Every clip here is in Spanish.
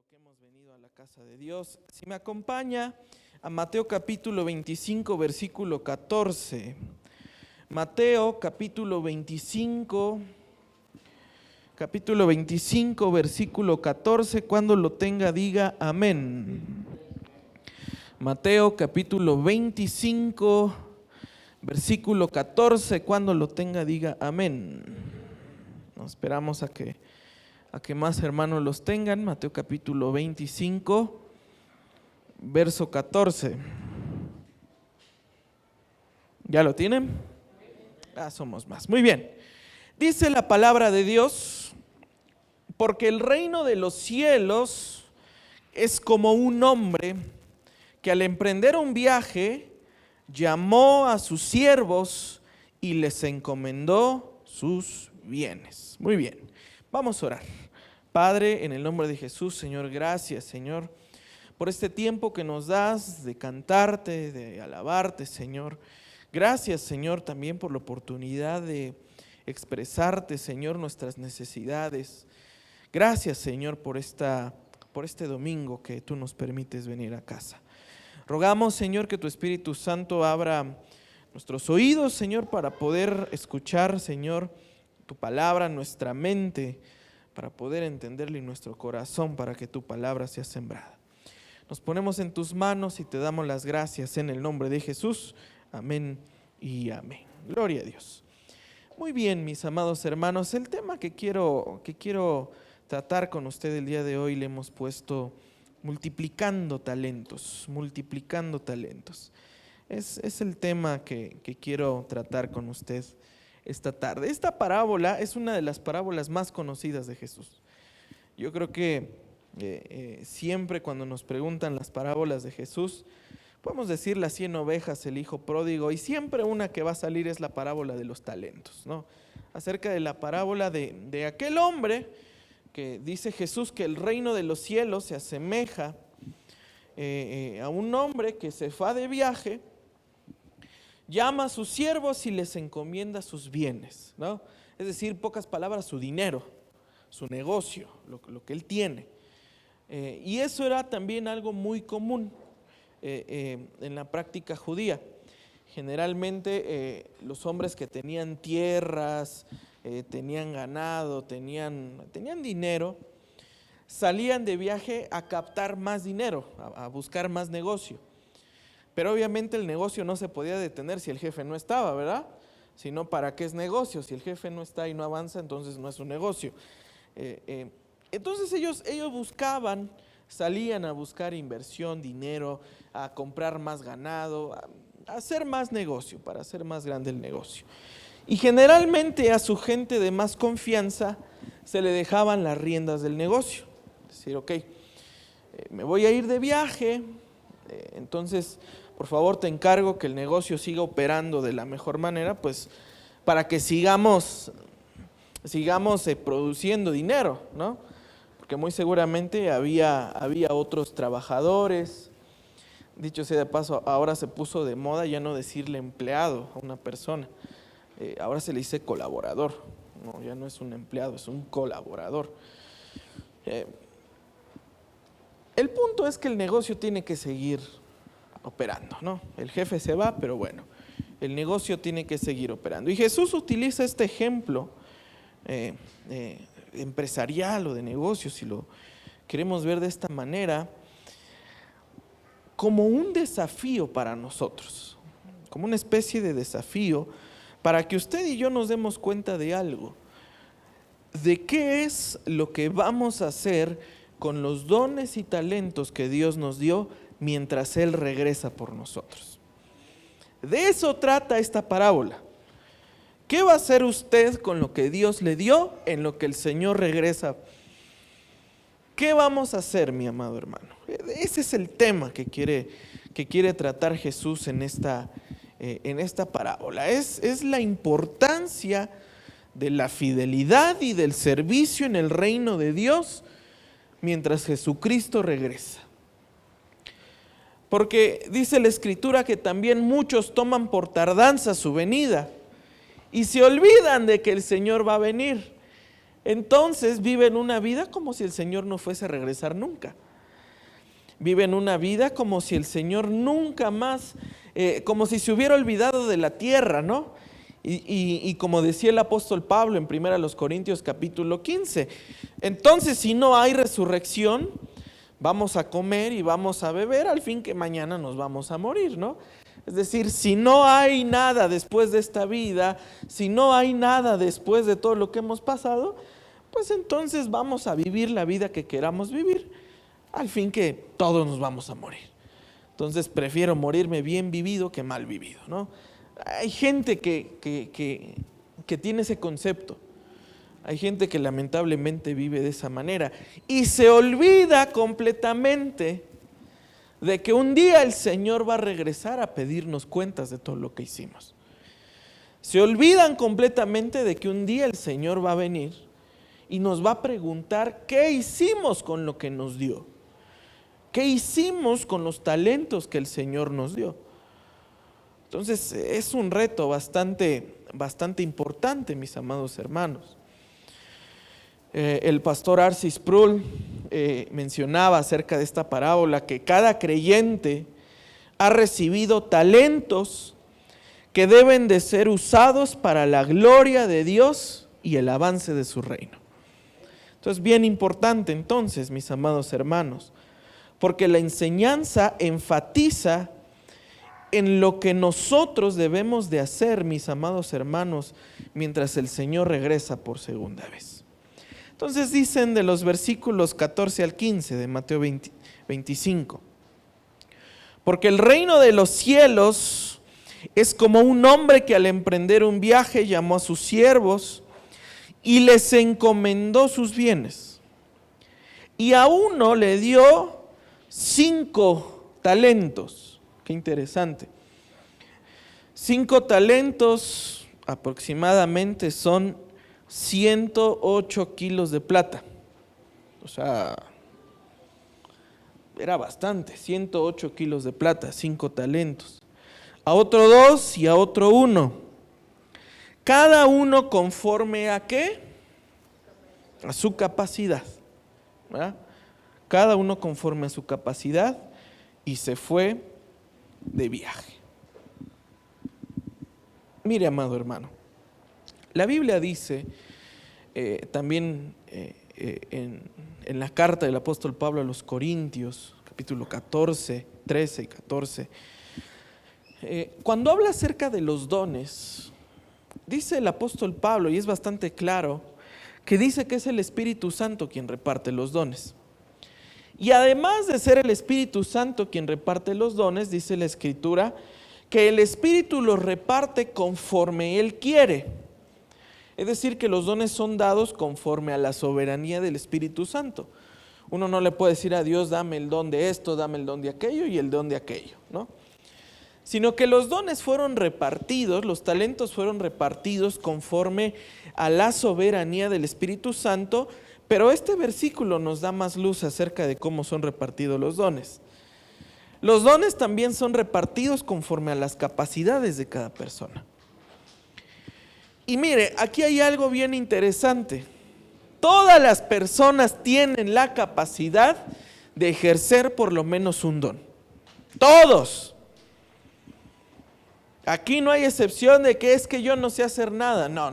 lo que hemos venido a la casa de Dios. Si me acompaña a Mateo capítulo 25, versículo 14. Mateo capítulo 25, versículo 14. Cuando lo tenga, diga amén. Mateo capítulo 25, versículo 14. Cuando lo tenga, diga amén. Nos esperamos a que más hermanos los tengan. Mateo capítulo 25, verso 14. ¿Ya lo tienen? Somos más. Muy bien. Dice la palabra de Dios: porque el reino de los cielos es como un hombre que al emprender un viaje llamó a sus siervos y les encomendó sus bienes. Muy bien. Vamos a orar. Padre, en el nombre de Jesús, Señor, gracias, Señor, por este tiempo que nos das de cantarte, de alabarte, Señor. Gracias, Señor, también por la oportunidad de expresarte, Señor, nuestras necesidades. Gracias, Señor, por este domingo que tú nos permites venir a casa. Rogamos, Señor, que tu Espíritu Santo abra nuestros oídos, Señor, para poder escuchar, Señor, tu palabra, nuestra mente, para poder entenderla, y nuestro corazón, para que tu palabra sea sembrada. Nos ponemos en tus manos y te damos las gracias en el nombre de Jesús. Amén y amén. Gloria a Dios. Muy bien, mis amados hermanos, el tema que quiero tratar con usted el día de hoy le hemos puesto multiplicando talentos. Es el tema que quiero tratar con usted esta tarde. Esta parábola es una de las parábolas más conocidas de Jesús. Yo creo que siempre cuando nos preguntan las parábolas de Jesús, podemos decir las 100 ovejas, el hijo pródigo, y siempre una que va a salir es la parábola de los talentos, ¿no? Acerca de la parábola de aquel hombre que dice Jesús que el reino de los cielos se asemeja a un hombre que se va de viaje, llama a sus siervos y les encomienda sus bienes, ¿no? Es decir, pocas palabras, su dinero, su negocio, lo que él tiene. Y eso era también algo muy común en la práctica judía. Generalmente los hombres que tenían tierras, tenían ganado, tenían dinero, salían de viaje a captar más dinero, a buscar más negocio. Pero obviamente el negocio no se podía detener si el jefe no estaba, ¿verdad? Si no, ¿para qué es negocio? Si el jefe no está y no avanza, entonces no es un negocio. Entonces ellos buscaban, salían a buscar inversión, dinero, a comprar más ganado, a hacer más negocio, para hacer más grande el negocio. Y generalmente a su gente de más confianza se le dejaban las riendas del negocio. Es decir, ok, me voy a ir de viaje, entonces por favor te encargo que el negocio siga operando de la mejor manera, pues para que sigamos produciendo dinero, ¿no? Porque muy seguramente había otros trabajadores. Dicho sea de paso, ahora se puso de moda ya no decirle empleado a una persona, ahora se le dice colaborador, no, ya no es un empleado, es un colaborador. El punto es que el negocio tiene que seguir operando, ¿no? El jefe se va, pero bueno, el negocio tiene que seguir operando. Y Jesús utiliza este ejemplo empresarial o de negocio, si lo queremos ver de esta manera, como un desafío para nosotros, como una especie de desafío para que usted y yo nos demos cuenta de algo, de qué es lo que vamos a hacer con los dones y talentos que Dios nos dio mientras Él regresa por nosotros. De eso trata esta parábola. ¿Qué va a hacer usted con lo que Dios le dio en lo que el Señor regresa? ¿Qué vamos a hacer, mi amado hermano? Ese es el tema que quiere tratar Jesús en esta parábola. Es la importancia de la fidelidad y del servicio en el reino de Dios mientras Jesucristo regresa. Porque dice la Escritura que también muchos toman por tardanza su venida y se olvidan de que el Señor va a venir. entonces viven una vida como si el Señor no fuese a regresar nunca. Viven una vida como si el Señor nunca más, como si se hubiera olvidado de la tierra, ¿no? Y como decía el apóstol Pablo en 1 Corintios capítulo 15, entonces si no hay resurrección, vamos a comer y vamos a beber, al fin que mañana nos vamos a morir, ¿no? Es decir, si no hay nada después de esta vida, si no hay nada después de todo lo que hemos pasado, pues entonces vamos a vivir la vida que queramos vivir, al fin que todos nos vamos a morir. Entonces prefiero morirme bien vivido que mal vivido, ¿no? Hay gente que tiene ese concepto. Hay gente que lamentablemente vive de esa manera y se olvida completamente de que un día el Señor va a regresar a pedirnos cuentas de todo lo que hicimos. Se olvidan completamente de que un día el Señor va a venir y nos va a preguntar qué hicimos con lo que nos dio. ¿Qué hicimos con los talentos que el Señor nos dio? Entonces es un reto bastante importante, mis amados hermanos. El pastor Arcis Sproul mencionaba acerca de esta parábola que cada creyente ha recibido talentos que deben de ser usados para la gloria de Dios y el avance de su reino. Entonces, bien importante entonces, mis amados hermanos, porque la enseñanza enfatiza en lo que nosotros debemos de hacer, mis amados hermanos, mientras el Señor regresa por segunda vez. Entonces dicen de los versículos 14 al 15 de Mateo 25, porque el reino de los cielos es como un hombre que al emprender un viaje llamó a sus siervos y les encomendó sus bienes. Y a uno le dio 5 talentos. Qué interesante. 5 talentos aproximadamente son 108 kilos de plata. O sea, era bastante, 108 kilos de plata, 5 talentos. A otro 2 y a otro 1. Cada uno conforme a ¿qué? A su capacidad, ¿verdad? Cada uno conforme a su capacidad, y se fue de viaje. Mire, amado hermano, la Biblia dice también en la carta del apóstol Pablo a los Corintios, capítulo 14, 13 y 14, cuando habla acerca de los dones, dice el apóstol Pablo, y es bastante claro, que dice que es el Espíritu Santo quien reparte los dones. Y además de ser el Espíritu Santo quien reparte los dones, dice la Escritura, que el Espíritu los reparte conforme Él quiere. Es decir, que los dones son dados conforme a la soberanía del Espíritu Santo. Uno no le puede decir a Dios, dame el don de esto, dame el don de aquello y el don de aquello, ¿no? Sino que los dones fueron repartidos, los talentos fueron repartidos conforme a la soberanía del Espíritu Santo, pero este versículo nos da más luz acerca de cómo son repartidos los dones. Los dones también son repartidos conforme a las capacidades de cada persona. Y mire, aquí hay algo bien interesante. Todas las personas tienen la capacidad de ejercer por lo menos un don. Todos. Aquí no hay excepción de que es que yo no sé hacer nada. No.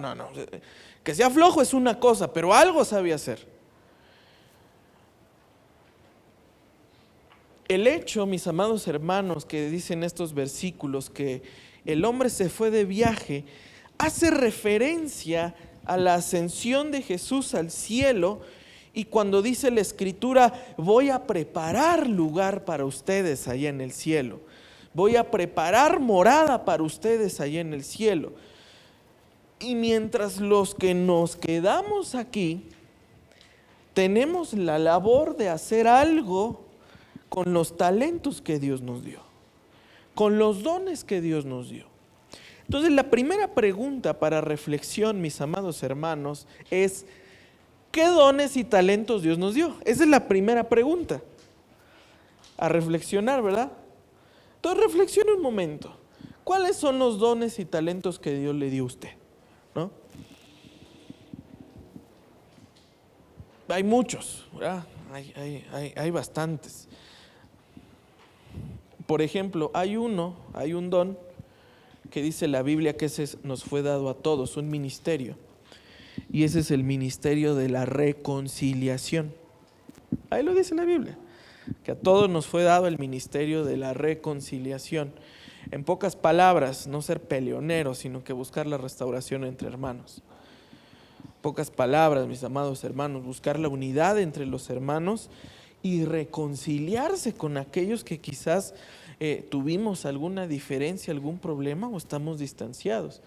Que sea flojo es una cosa, pero algo sabe hacer. El hecho, mis amados hermanos, que dicen estos versículos, que el hombre se fue de viaje, hace referencia a la ascensión de Jesús al cielo, y cuando dice la Escritura, voy a preparar lugar para ustedes allá en el cielo. Voy a preparar morada para ustedes allá en el cielo. Y mientras los que nos quedamos aquí, tenemos la labor de hacer algo con los talentos que Dios nos dio, con los dones que Dios nos dio. Entonces, la primera pregunta para reflexión, mis amados hermanos, es ¿qué dones y talentos Dios nos dio? Esa es la primera pregunta a reflexionar, ¿verdad? Entonces, reflexione un momento. ¿Cuáles son los dones y talentos que Dios le dio a usted? ¿No? hay muchos, ¿verdad? Hay bastantes. Por ejemplo, hay un don que dice la Biblia que ese nos fue dado a todos, un ministerio. Y ese es el ministerio de la reconciliación. Ahí lo dice la Biblia, que a todos nos fue dado el ministerio de la reconciliación. En pocas palabras, no ser peleoneros, sino que buscar la restauración entre hermanos. Pocas palabras, mis amados hermanos, buscar la unidad entre los hermanos y reconciliarse con aquellos que quizás tuvimos alguna diferencia, algún problema o estamos distanciados.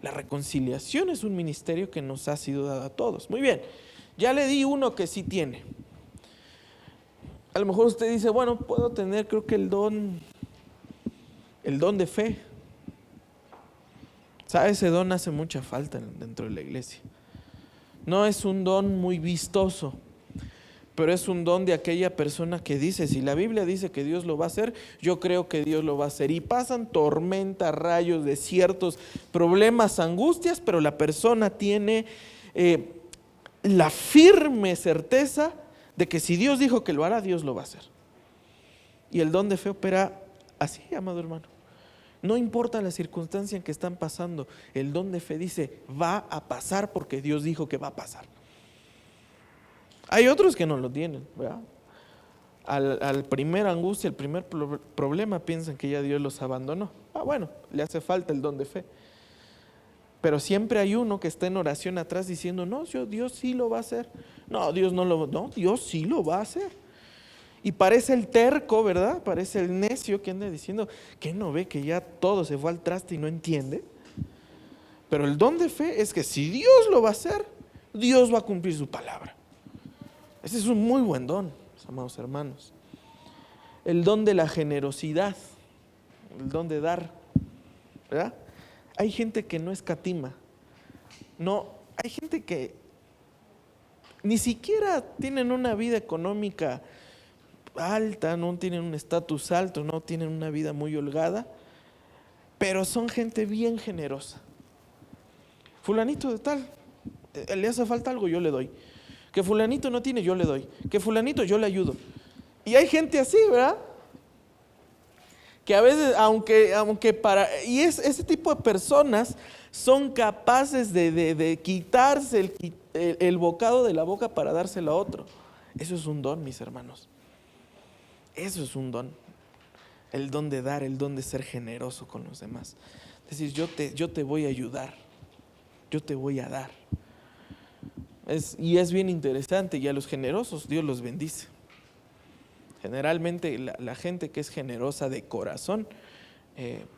La reconciliación es un ministerio que nos ha sido dado a todos. Muy bien, ya le di uno que sí tiene. A lo mejor usted dice, bueno, puedo tener, creo que el don de fe. ¿Sabe? Ese don hace mucha falta dentro de la iglesia. No es un don muy vistoso, pero es un don de aquella persona que dice, si la Biblia dice que Dios lo va a hacer, yo creo que Dios lo va a hacer. Y pasan tormentas, rayos, desiertos, problemas, angustias, pero la persona tiene la firme certeza de que si Dios dijo que lo hará, Dios lo va a hacer. Y el don de fe opera así, amado hermano. No importa la circunstancia en que están pasando, el don de fe dice, va a pasar porque Dios dijo que va a pasar. Hay otros que no lo tienen, ¿verdad? Al primer angustia, el primer problema, piensan que ya Dios los abandonó. Bueno, le hace falta el don de fe. Pero siempre hay uno que está en oración atrás diciendo, no, Dios sí lo va a hacer. No, Dios sí lo va a hacer. Y parece el terco, ¿verdad? Parece el necio que anda diciendo que no ve que ya todo se fue al traste y no entiende. Pero el don de fe es que si Dios lo va a hacer, Dios va a cumplir su palabra. Ese es un muy buen don, mis amados hermanos. El don de la generosidad, el don de dar, ¿verdad? Hay gente que no escatima. No, hay gente que ni siquiera tienen una vida económica alta, no tienen un estatus alto, no tienen una vida muy holgada, pero son gente bien generosa. Fulanito de tal, le hace falta algo, yo le doy. Que fulanito no tiene, yo le doy. Que fulanito, yo le ayudo. Y hay gente así, ¿verdad? Que a veces, ese tipo de personas son capaces de quitarse el bocado de la boca para dárselo a otro. Eso es un don, mis hermanos. Eso es un don. El don de dar, el don de ser generoso con los demás. Es decir, yo te voy a ayudar. Yo te voy a dar. Y es bien interesante, y a los generosos Dios los bendice. Generalmente la gente que es generosa de corazón,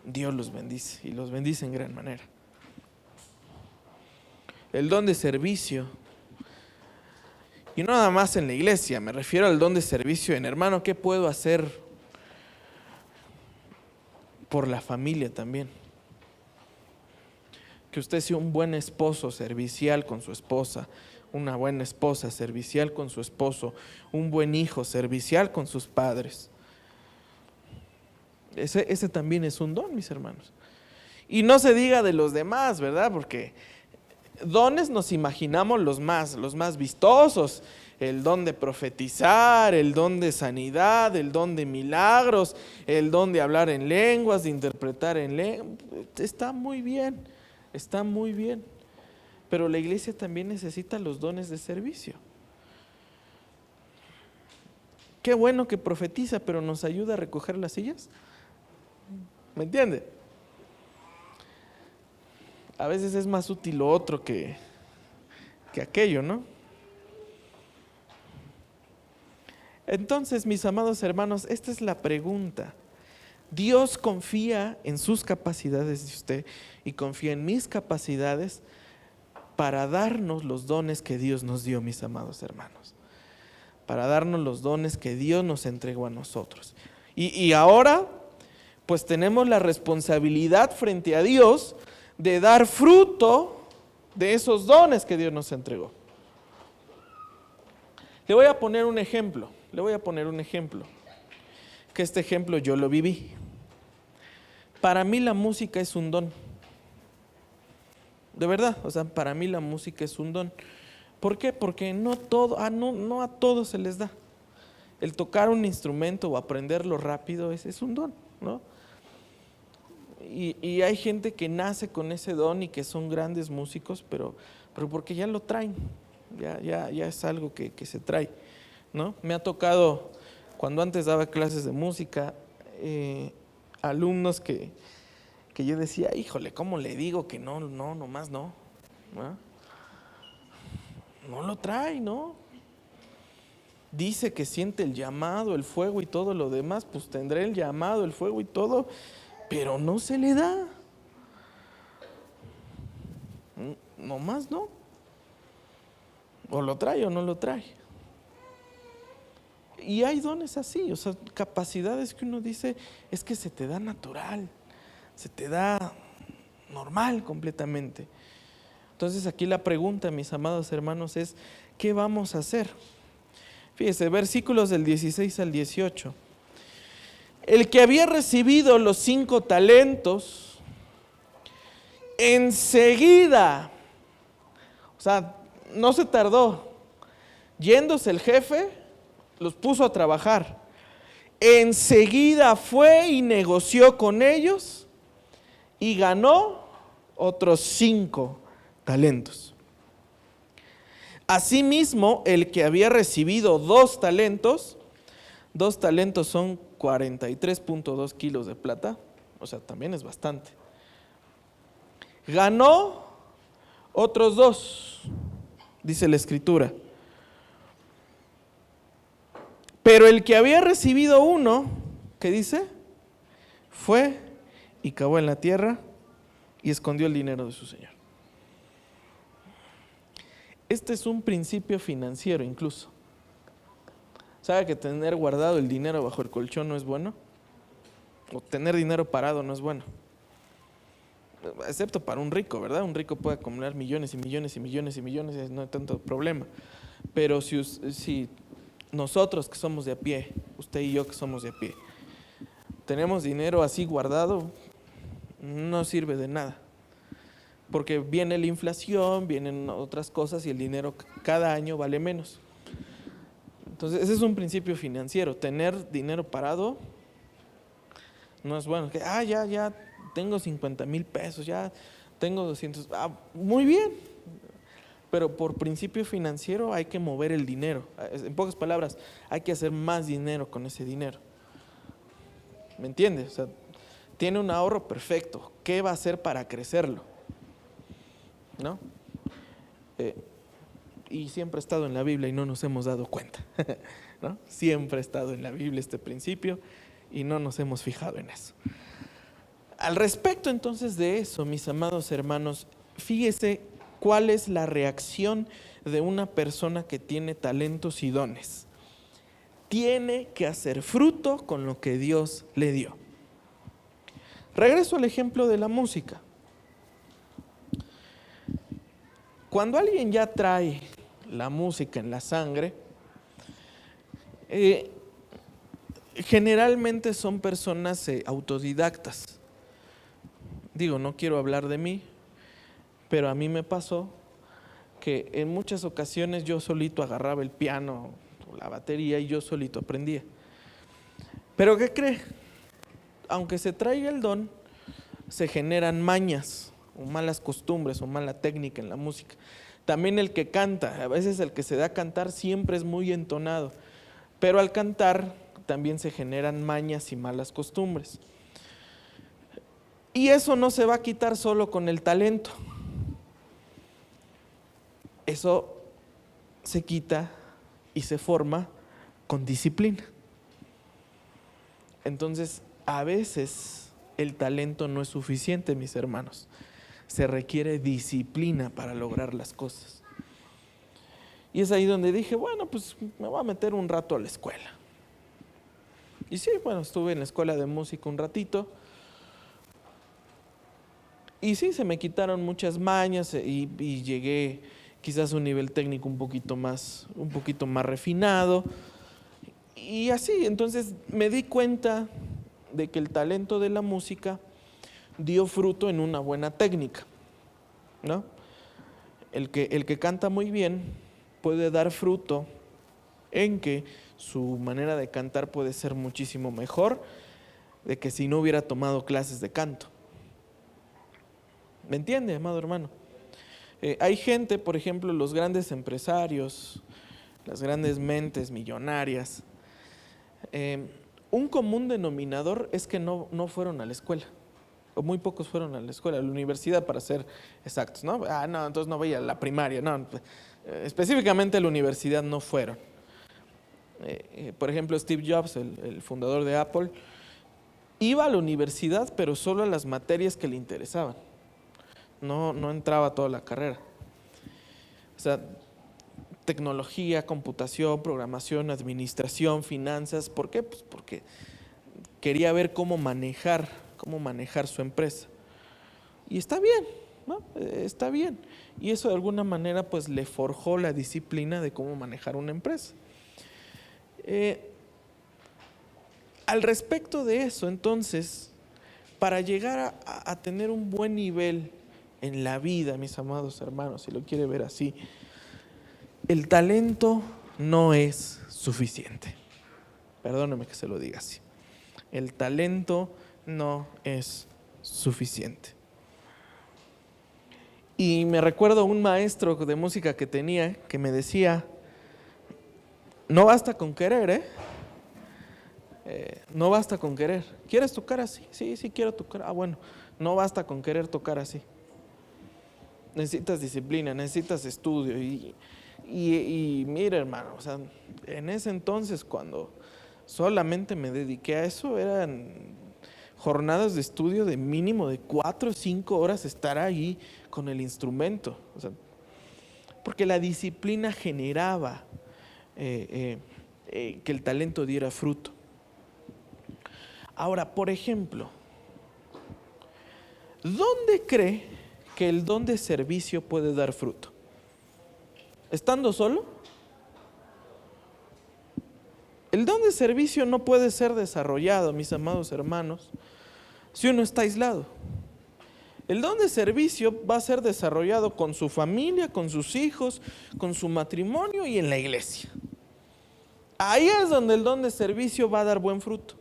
Dios los bendice, y los bendice en gran manera. El don de servicio, y no nada más en la iglesia, me refiero al don de servicio en hermano, ¿qué puedo hacer por la familia también? Que usted sea un buen esposo servicial con su esposa, una buena esposa servicial con su esposo, un buen hijo servicial con sus padres. Ese también es un don, mis hermanos. Y no se diga de los demás, ¿verdad? Porque dones nos imaginamos los más vistosos. El don de profetizar, el don de sanidad, el don de milagros, el don de hablar en lenguas, de interpretar en lenguas. Está muy bien, está muy bien. Pero la iglesia también necesita los dones de servicio. Qué bueno que profetiza, pero nos ayuda a recoger las sillas. ¿Me entiende? A veces es más útil lo otro que aquello, ¿no? Entonces, mis amados hermanos, esta es la pregunta. Dios confía en sus capacidades de usted y confía en mis capacidades para darnos los dones que Dios nos dio, mis amados hermanos. Para darnos los dones que Dios nos entregó a nosotros. Y ahora, pues tenemos la responsabilidad frente a Dios de dar fruto de esos dones que Dios nos entregó. Le voy a poner un ejemplo. Que este ejemplo yo lo viví. Para mí la música es un don. De verdad, para mí la música es un don. ¿Por qué? Porque no a todos se les da. El tocar un instrumento o aprenderlo rápido es un don, ¿no? Y hay gente que nace con ese don y que son grandes músicos, pero porque ya lo traen, ya es algo que se trae, ¿no? Me ha tocado, cuando antes daba clases de música, alumnos que yo decía, híjole, ¿cómo le digo que nomás no? No lo trae, ¿no? Dice que siente el llamado, el fuego y todo lo demás, pues tendré el llamado, el fuego y todo, pero no se le da. Nomás no. O lo trae o no lo trae. Y hay dones así, o sea, capacidades que uno dice, es que se te da natural, se te da normal completamente. Entonces aquí la pregunta, mis amados hermanos, es, ¿qué vamos a hacer? Fíjese, versículos del 16 al 18. El que había recibido los 5 talentos, enseguida, o sea, no se tardó, yéndose el jefe, los puso a trabajar. Enseguida fue y negoció con ellos y ganó otros 5 talentos. Asimismo, el que había recibido 2 talentos son 43.2 kilos de plata, o sea, también es bastante. Ganó otros 2, dice la Escritura. Pero el que había recibido 1, ¿qué dice? Fue y cavó en la tierra y escondió el dinero de su señor. Este es un principio financiero incluso. ¿Sabe que tener guardado el dinero bajo el colchón no es bueno? O tener dinero parado no es bueno. Excepto para un rico, ¿verdad? Un rico puede acumular millones y millones y millones y millones y no hay tanto problema. Pero si nosotros que somos de a pie, usted y yo que somos de a pie, tenemos dinero así guardado, no sirve de nada. Porque viene la inflación, vienen otras cosas y el dinero cada año vale menos. Entonces ese es un principio financiero. Tener dinero parado no es bueno. Ya tengo 50,000 pesos, ya tengo 200. Muy bien. Pero por principio financiero hay que mover el dinero. En pocas palabras, hay que hacer más dinero con ese dinero. ¿Me entiende? O sea, tiene un ahorro perfecto. ¿Qué va a hacer para crecerlo? ¿No? Y siempre ha estado en la Biblia y no nos hemos dado cuenta, ¿no? Siempre ha estado en la Biblia este principio y no nos hemos fijado en eso. Al respecto entonces de eso, mis amados hermanos, fíjese cuál es la reacción de una persona que tiene talentos y dones. Tiene que hacer fruto con lo que Dios le dio. Regreso al ejemplo de la música. Cuando alguien ya trae la música en la sangre, generalmente son personas autodidactas. Digo, no quiero hablar de mí, pero a mí me pasó que en muchas ocasiones yo solito agarraba el piano o la batería y yo solito aprendía. Pero ¿qué cree? Aunque se traiga el don, se generan mañas o malas costumbres o mala técnica en la música. También el que canta, a veces el que se da a cantar siempre es muy entonado, pero al cantar también se generan mañas y malas costumbres. Y eso no se va a quitar solo con el talento. Eso se quita y se forma con disciplina. Entonces, a veces el talento no es suficiente, mis hermanos. Se requiere disciplina para lograr las cosas. Y es ahí donde dije, bueno, pues me voy a meter un rato a la escuela. Y sí, bueno, estuve en la escuela de música un ratito. Y sí, se me quitaron muchas mañas y llegué quizás a un nivel técnico un poquito más refinado. Y así, entonces me di cuenta de que el talento de la música dio fruto en una buena técnica, ¿no? El que canta muy bien puede dar fruto en que su manera de cantar puede ser muchísimo mejor de que si no hubiera tomado clases de canto. ¿Me entiende, amado hermano? Hay gente, por ejemplo, los grandes empresarios, las grandes mentes millonarias, un común denominador es que no fueron a la escuela, o muy pocos fueron a la escuela, a la universidad para ser exactos, ¿no? No, entonces no voy a la primaria, no, específicamente a la universidad no fueron. Por ejemplo, Steve Jobs, el fundador de Apple, iba a la universidad, pero solo a las materias que le interesaban. No entraba a toda la carrera. O sea, tecnología, computación, programación, administración, finanzas. ¿Por qué? Pues porque quería ver cómo manejar su empresa. Y está bien, ¿no? Está bien. Y eso de alguna manera pues le forjó la disciplina de cómo manejar una empresa. Al respecto de eso, entonces, para llegar a tener un buen nivel en la vida, mis amados hermanos, si lo quiere ver así, el talento no es suficiente. Perdóneme que se lo diga así. El talento no es suficiente. Y me recuerdo un maestro de música que tenía que me decía, no basta con querer, no basta con querer. ¿Quieres tocar así? Sí, quiero tocar. Bueno, no basta con querer tocar así. Necesitas disciplina, necesitas estudio. Y mira, hermano, o sea, en ese entonces cuando solamente me dediqué a eso, eran jornadas de estudio de mínimo de 4 o 5 horas estar ahí con el instrumento. O sea, porque la disciplina generaba que el talento diera fruto. Ahora, por ejemplo, ¿dónde cree que el don de servicio puede dar fruto? ¿Estando solo? El don de servicio no puede ser desarrollado, mis amados hermanos, si uno está aislado. El don de servicio va a ser desarrollado con su familia, con sus hijos, con su matrimonio y en la iglesia. Ahí es donde el don de servicio va a dar buen fruto.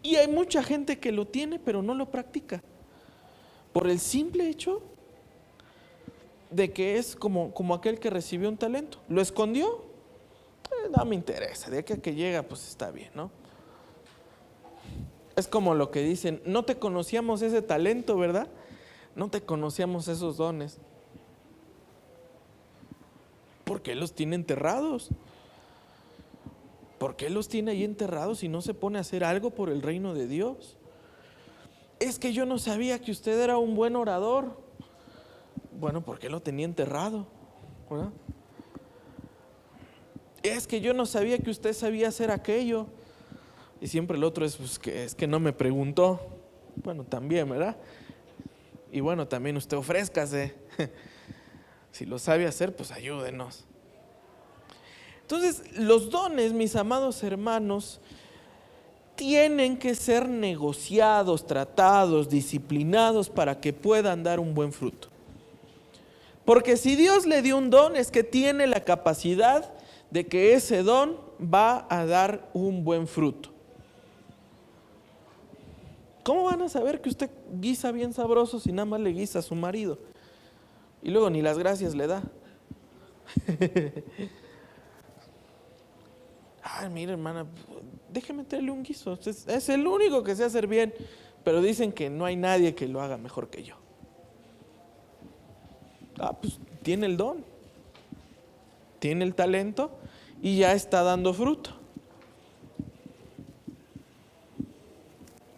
Y hay mucha gente que lo tiene, pero no lo practica. Por el simple hecho de que es como aquel que recibió un talento. ¿Lo escondió? No me interesa. De aquí a que llega, pues está bien, ¿no? Es como lo que dicen, no te conocíamos ese talento, ¿verdad? No te conocíamos esos dones. ¿Por qué los tiene enterrados? ¿Por qué los tiene ahí enterrados y no se pone a hacer algo por el reino de Dios? Es que yo no sabía que usted era un buen orador. Bueno, ¿por qué lo tenía enterrado? ¿Verdad? Es que yo no sabía que usted sabía hacer aquello. Y siempre el otro es, pues, es que no me preguntó. Bueno, también, ¿verdad? Y bueno, también usted ofrézcase. Si lo sabe hacer, pues ayúdenos. Entonces, los dones, mis amados hermanos, tienen que ser negociados, tratados, disciplinados para que puedan dar un buen fruto. Porque si Dios le dio un don, es que tiene la capacidad de que ese don va a dar un buen fruto. ¿Cómo van a saber que usted guisa bien sabroso si nada más le guisa a su marido? Y luego ni las gracias le da. Ay, mira, hermana, déjeme meterle un guiso. Es el único que sé hacer bien, pero dicen que no hay nadie que lo haga mejor que yo. Pues tiene el don, tiene el talento y ya está dando fruto.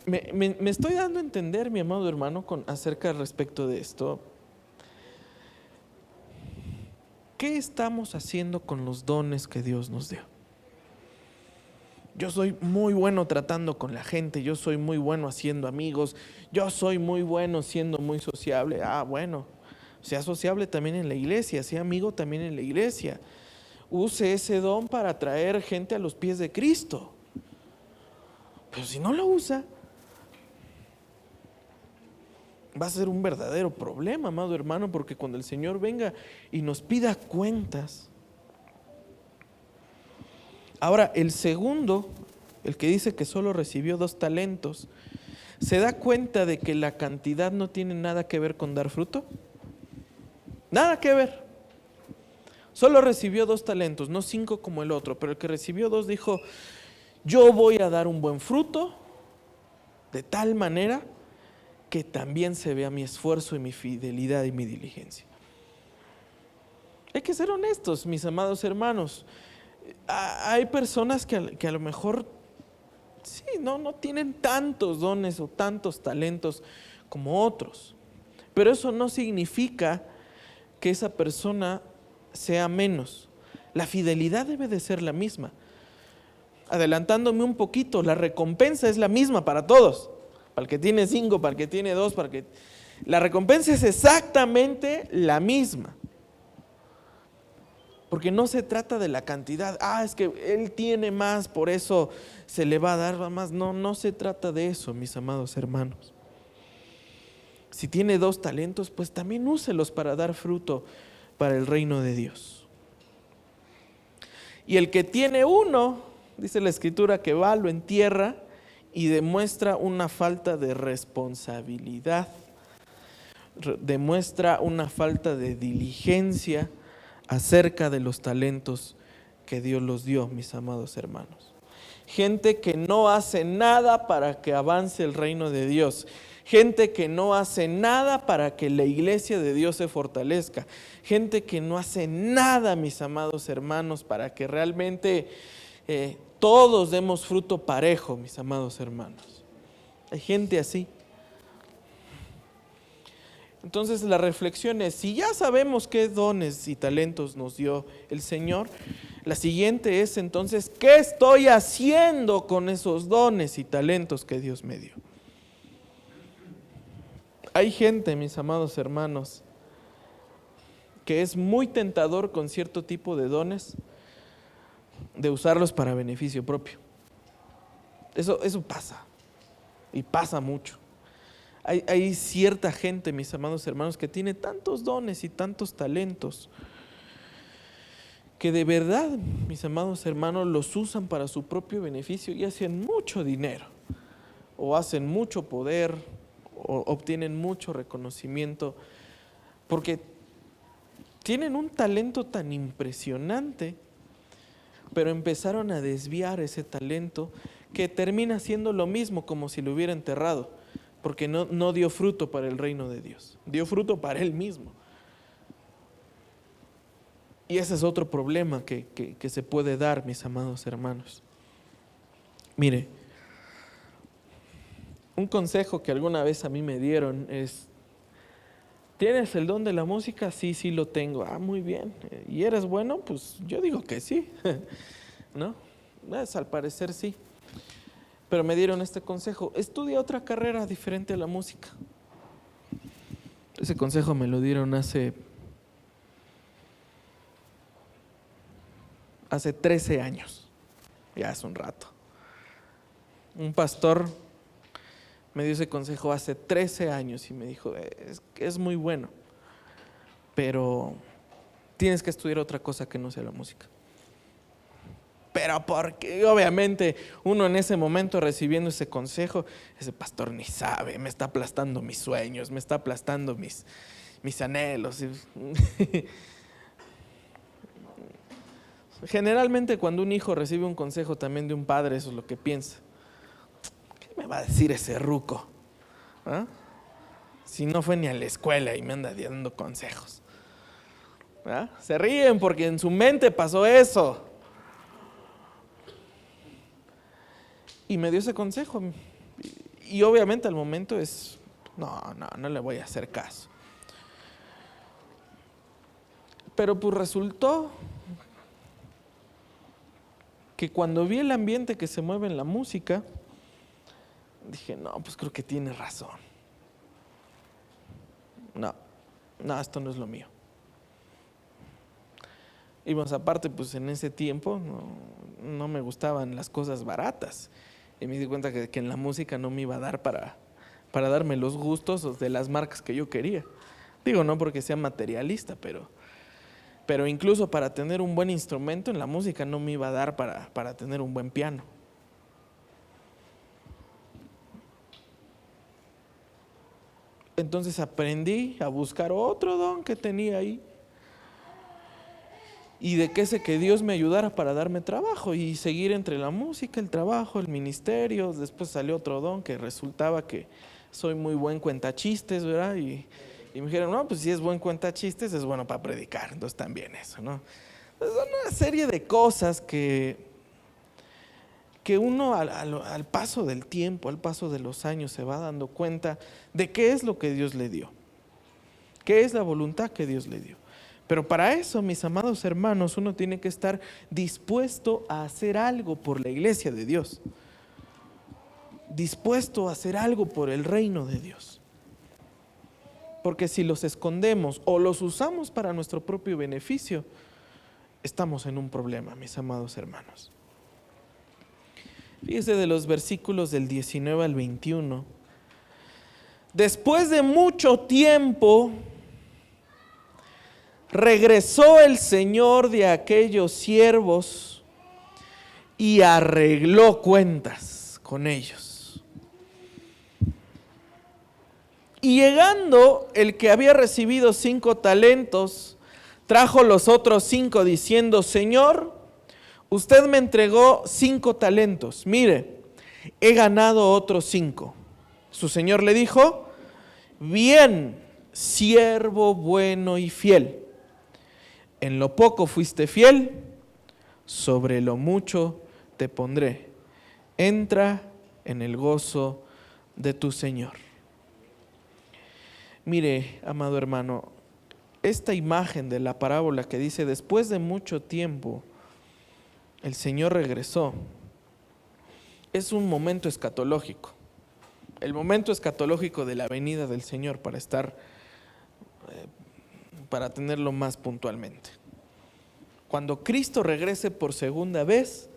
Me estoy dando a entender, mi amado hermano, acerca respecto de esto. ¿Qué estamos haciendo con los dones que Dios nos dio? Yo soy muy bueno tratando con la gente, yo soy muy bueno haciendo amigos, yo soy muy bueno siendo muy sociable. Bueno, sea sociable también en la iglesia, sea amigo también en la iglesia. Use ese don para atraer gente a los pies de Cristo. Pero si no lo usa, va a ser un verdadero problema, amado hermano, porque cuando el Señor venga y nos pida cuentas. Ahora, el segundo, el que dice que solo recibió 2 talentos, ¿se da cuenta de que la cantidad no tiene nada que ver con dar fruto? Nada que ver. Solo recibió 2 talentos, no 5 como el otro, pero el que recibió 2 dijo, yo voy a dar un buen fruto de tal manera que también se vea mi esfuerzo y mi fidelidad y mi diligencia. Hay que ser honestos, mis amados hermanos. Hay personas que a lo mejor sí, no tienen tantos dones o tantos talentos como otros, pero eso no significa que esa persona sea menos. La fidelidad debe de ser la misma. Adelantándome un poquito, la recompensa es la misma para todos. Para el que tiene 5, para el que tiene 2, la recompensa es exactamente la misma. Porque no se trata de la cantidad. Es que él tiene más, por eso se le va a dar más. No se trata de eso, mis amados hermanos. Si tiene 2 talentos, pues también úselos para dar fruto para el reino de Dios. Y el que tiene 1, dice la Escritura, que va, lo entierra y demuestra una falta de responsabilidad, demuestra una falta de diligencia acerca de los talentos que Dios los dio, mis amados hermanos. Gente que no hace nada para que avance el reino de Dios. Gente que no hace nada para que la iglesia de Dios se fortalezca. Gente que no hace nada, mis amados hermanos, para que realmente todos demos fruto parejo, mis amados hermanos. Hay gente así. Entonces la reflexión es, si ya sabemos qué dones y talentos nos dio el Señor, la siguiente es entonces, ¿qué estoy haciendo con esos dones y talentos que Dios me dio? Hay gente, mis amados hermanos, que es muy tentador con cierto tipo de dones de usarlos para beneficio propio. Eso pasa, y pasa mucho. Hay cierta gente, mis amados hermanos, que tiene tantos dones y tantos talentos que de verdad, mis amados hermanos, los usan para su propio beneficio y hacen mucho dinero, o hacen mucho poder, o obtienen mucho reconocimiento, porque tienen un talento tan impresionante, pero empezaron a desviar ese talento que termina siendo lo mismo como si lo hubiera enterrado. Porque no dio fruto para el reino de Dios, dio fruto para él mismo. Y ese es otro problema que se puede dar, mis amados hermanos. Mire, un consejo que alguna vez a mí me dieron es, ¿tienes el don de la música? Sí lo tengo. Muy bien. ¿Y eres bueno? Pues yo digo que sí. ¿No? Al parecer sí. Pero me dieron este consejo, estudia otra carrera diferente a la música. Ese consejo me lo dieron hace 13 años, ya hace un rato. Un pastor me dio ese consejo hace 13 años y me dijo, es muy bueno, pero tienes que estudiar otra cosa que no sea la música. Pero porque obviamente uno en ese momento recibiendo ese consejo, ese pastor ni sabe, me está aplastando mis sueños, me está aplastando mis anhelos. Generalmente cuando un hijo recibe un consejo también de un padre, eso es lo que piensa. ¿Qué me va a decir ese ruco? Si no fue ni a la escuela y me anda dando consejos. Se ríen porque en su mente pasó eso. Y me dio ese consejo. Y obviamente al momento es, no le voy a hacer caso. Pero pues resultó que cuando vi el ambiente que se mueve en la música, dije, no, pues creo que tiene razón. No, esto no es lo mío. Y más aparte, pues en ese tiempo no me gustaban las cosas baratas. Y me di cuenta que en la música no me iba a dar para darme los gustos de las marcas que yo quería. Digo, no porque sea materialista, pero incluso para tener un buen instrumento en la música no me iba a dar para tener un buen piano. Entonces aprendí a buscar otro don que tenía ahí. Y de que Dios me ayudara para darme trabajo y seguir entre la música, el trabajo, el ministerio. Después salió otro don que resultaba que soy muy buen cuentachistes, ¿verdad? Y me dijeron, no, pues si es buen cuentachistes es bueno para predicar. Entonces también eso, ¿no? Entonces, son una serie de cosas que uno al paso del tiempo, al paso de los años se va dando cuenta de qué es lo que Dios le dio, qué es la voluntad que Dios le dio. Pero para eso, mis amados hermanos, uno tiene que estar dispuesto a hacer algo por la iglesia de Dios, dispuesto a hacer algo por el reino de Dios. Porque si los escondemos o los usamos para nuestro propio beneficio, estamos en un problema, mis amados hermanos. Fíjese de los versículos del 19 al 21. Después de mucho tiempo, regresó el Señor de aquellos siervos y arregló cuentas con ellos. Y llegando el que había recibido 5 talentos, trajo los otros 5 diciendo, Señor, usted me entregó 5 talentos. Mire, he ganado otros 5. Su señor le dijo, bien, siervo bueno y fiel. En lo poco fuiste fiel, sobre lo mucho te pondré. Entra en el gozo de tu Señor. Mire, amado hermano, esta imagen de la parábola que dice, después de mucho tiempo, el Señor regresó, es un momento escatológico. El momento escatológico de la venida del Señor para tenerlo más puntualmente. Cuando Cristo regrese por segunda vez,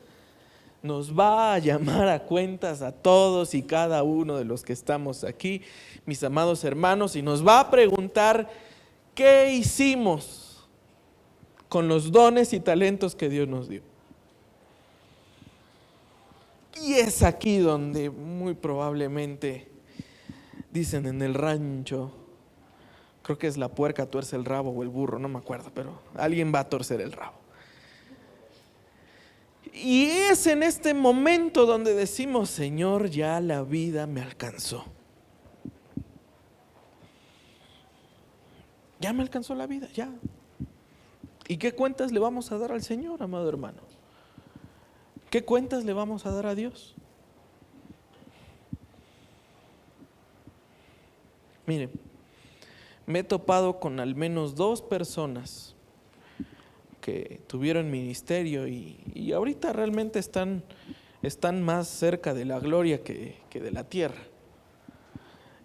nos va a llamar a cuentas a todos y cada uno de los que estamos aquí, mis amados hermanos, y nos va a preguntar qué hicimos con los dones y talentos que Dios nos dio. Y es aquí donde muy probablemente, dicen en el rancho, creo que es la puerca tuerce el rabo o el burro, no me acuerdo, pero alguien va a torcer el rabo. Y es en este momento donde decimos, Señor, ya la vida me alcanzó. Ya me alcanzó la vida, ya. ¿Y qué cuentas le vamos a dar al Señor, amado hermano? ¿Qué cuentas le vamos a dar a Dios? Mire, me he topado con al menos 2 personas que tuvieron ministerio y ahorita realmente están más cerca de la gloria que de la tierra.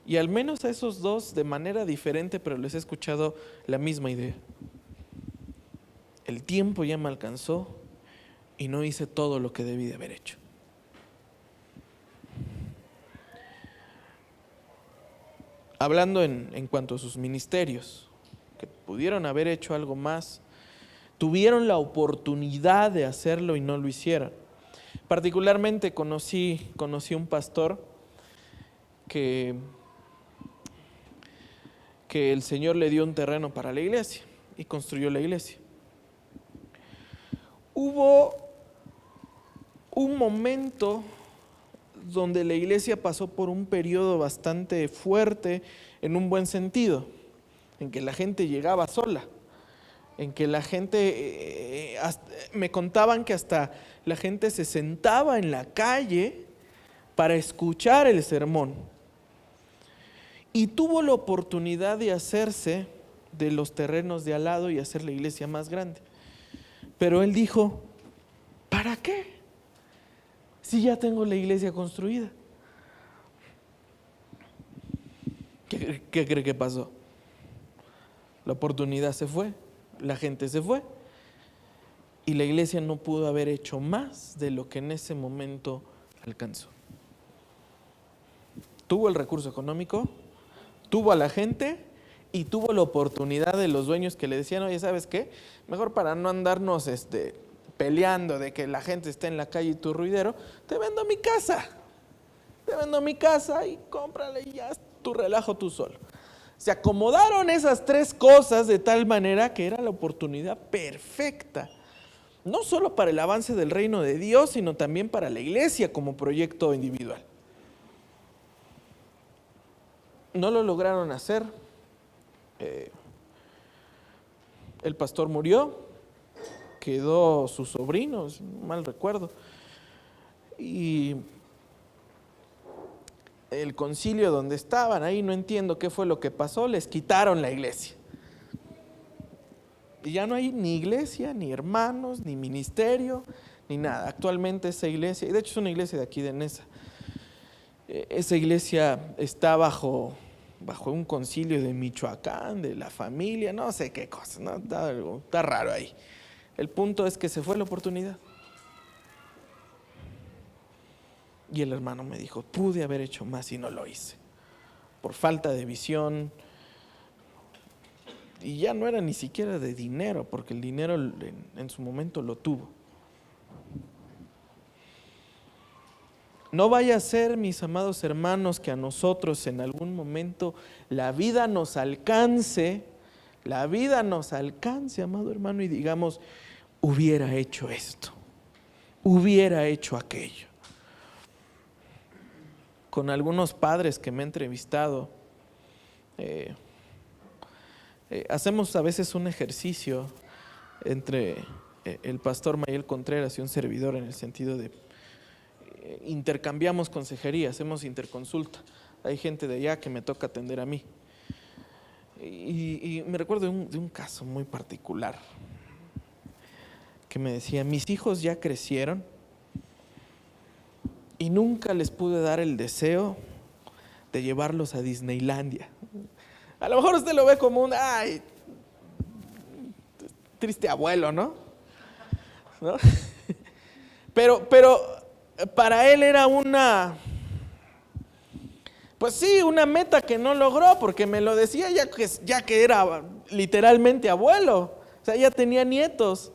Y al menos a esos 2 de manera diferente, pero les he escuchado la misma idea. El tiempo ya me alcanzó y no hice todo lo que debí de haber hecho. Hablando en cuanto a sus ministerios, que pudieron haber hecho algo más, tuvieron la oportunidad de hacerlo y no lo hicieron. Particularmente conocí un pastor que el Señor le dio un terreno para la iglesia y construyó la iglesia. Hubo un momento donde la iglesia pasó por un periodo bastante fuerte en un buen sentido, en que la gente llegaba sola, en que la gente, me contaban que hasta la gente se sentaba en la calle para escuchar el sermón. Y tuvo la oportunidad de hacerse de los terrenos de al lado y hacer la iglesia más grande. Pero él dijo, ¿para qué? Si ya tengo la iglesia construida. ¿Qué cree que pasó? La oportunidad se fue, la gente se fue y la iglesia no pudo haber hecho más de lo que en ese momento alcanzó. Tuvo el recurso económico, tuvo a la gente y tuvo la oportunidad de los dueños que le decían, oye, ¿sabes qué? Mejor para no andarnos peleando de que la gente esté en la calle y tu ruidero, te vendo mi casa. Te vendo mi casa y cómprale y ya tu relajo tú solo. Se acomodaron esas tres cosas de tal manera que era la oportunidad perfecta. No solo para el avance del reino de Dios, sino también para la iglesia como proyecto individual. No lo lograron hacer. El pastor murió, quedó su sobrino, si no mal recuerdo. Y el concilio donde estaban, ahí no entiendo qué fue lo que pasó, les quitaron la iglesia. Y ya no hay ni iglesia, ni hermanos, ni ministerio, ni nada. Actualmente esa iglesia, y de hecho es una iglesia de aquí de Nesa, esa iglesia está bajo un concilio de Michoacán, de la familia, no sé qué cosa, ¿no? Está raro ahí. El punto es que se fue la oportunidad. Y el hermano me dijo, pude haber hecho más y no lo hice. Por falta de visión. Y ya no era ni siquiera de dinero, porque el dinero en su momento lo tuvo. No vaya a ser, mis amados hermanos, que a nosotros en algún momento la vida nos alcance, amado hermano, y digamos, hubiera hecho esto, hubiera hecho aquello. Con algunos padres que me he entrevistado, hacemos a veces un ejercicio entre el pastor Mayel Contreras y un servidor, en el sentido de intercambiamos consejería, hacemos interconsulta. Hay gente de allá que me toca atender a mí. Y me recuerdo de un caso muy particular que me decía, mis hijos ya crecieron y nunca les pude dar el deseo de llevarlos a Disneylandia. A lo mejor usted lo ve como ay, triste abuelo, ¿no? Pero para él era una meta que no logró, porque me lo decía ya que era literalmente abuelo, o sea, ya tenía nietos.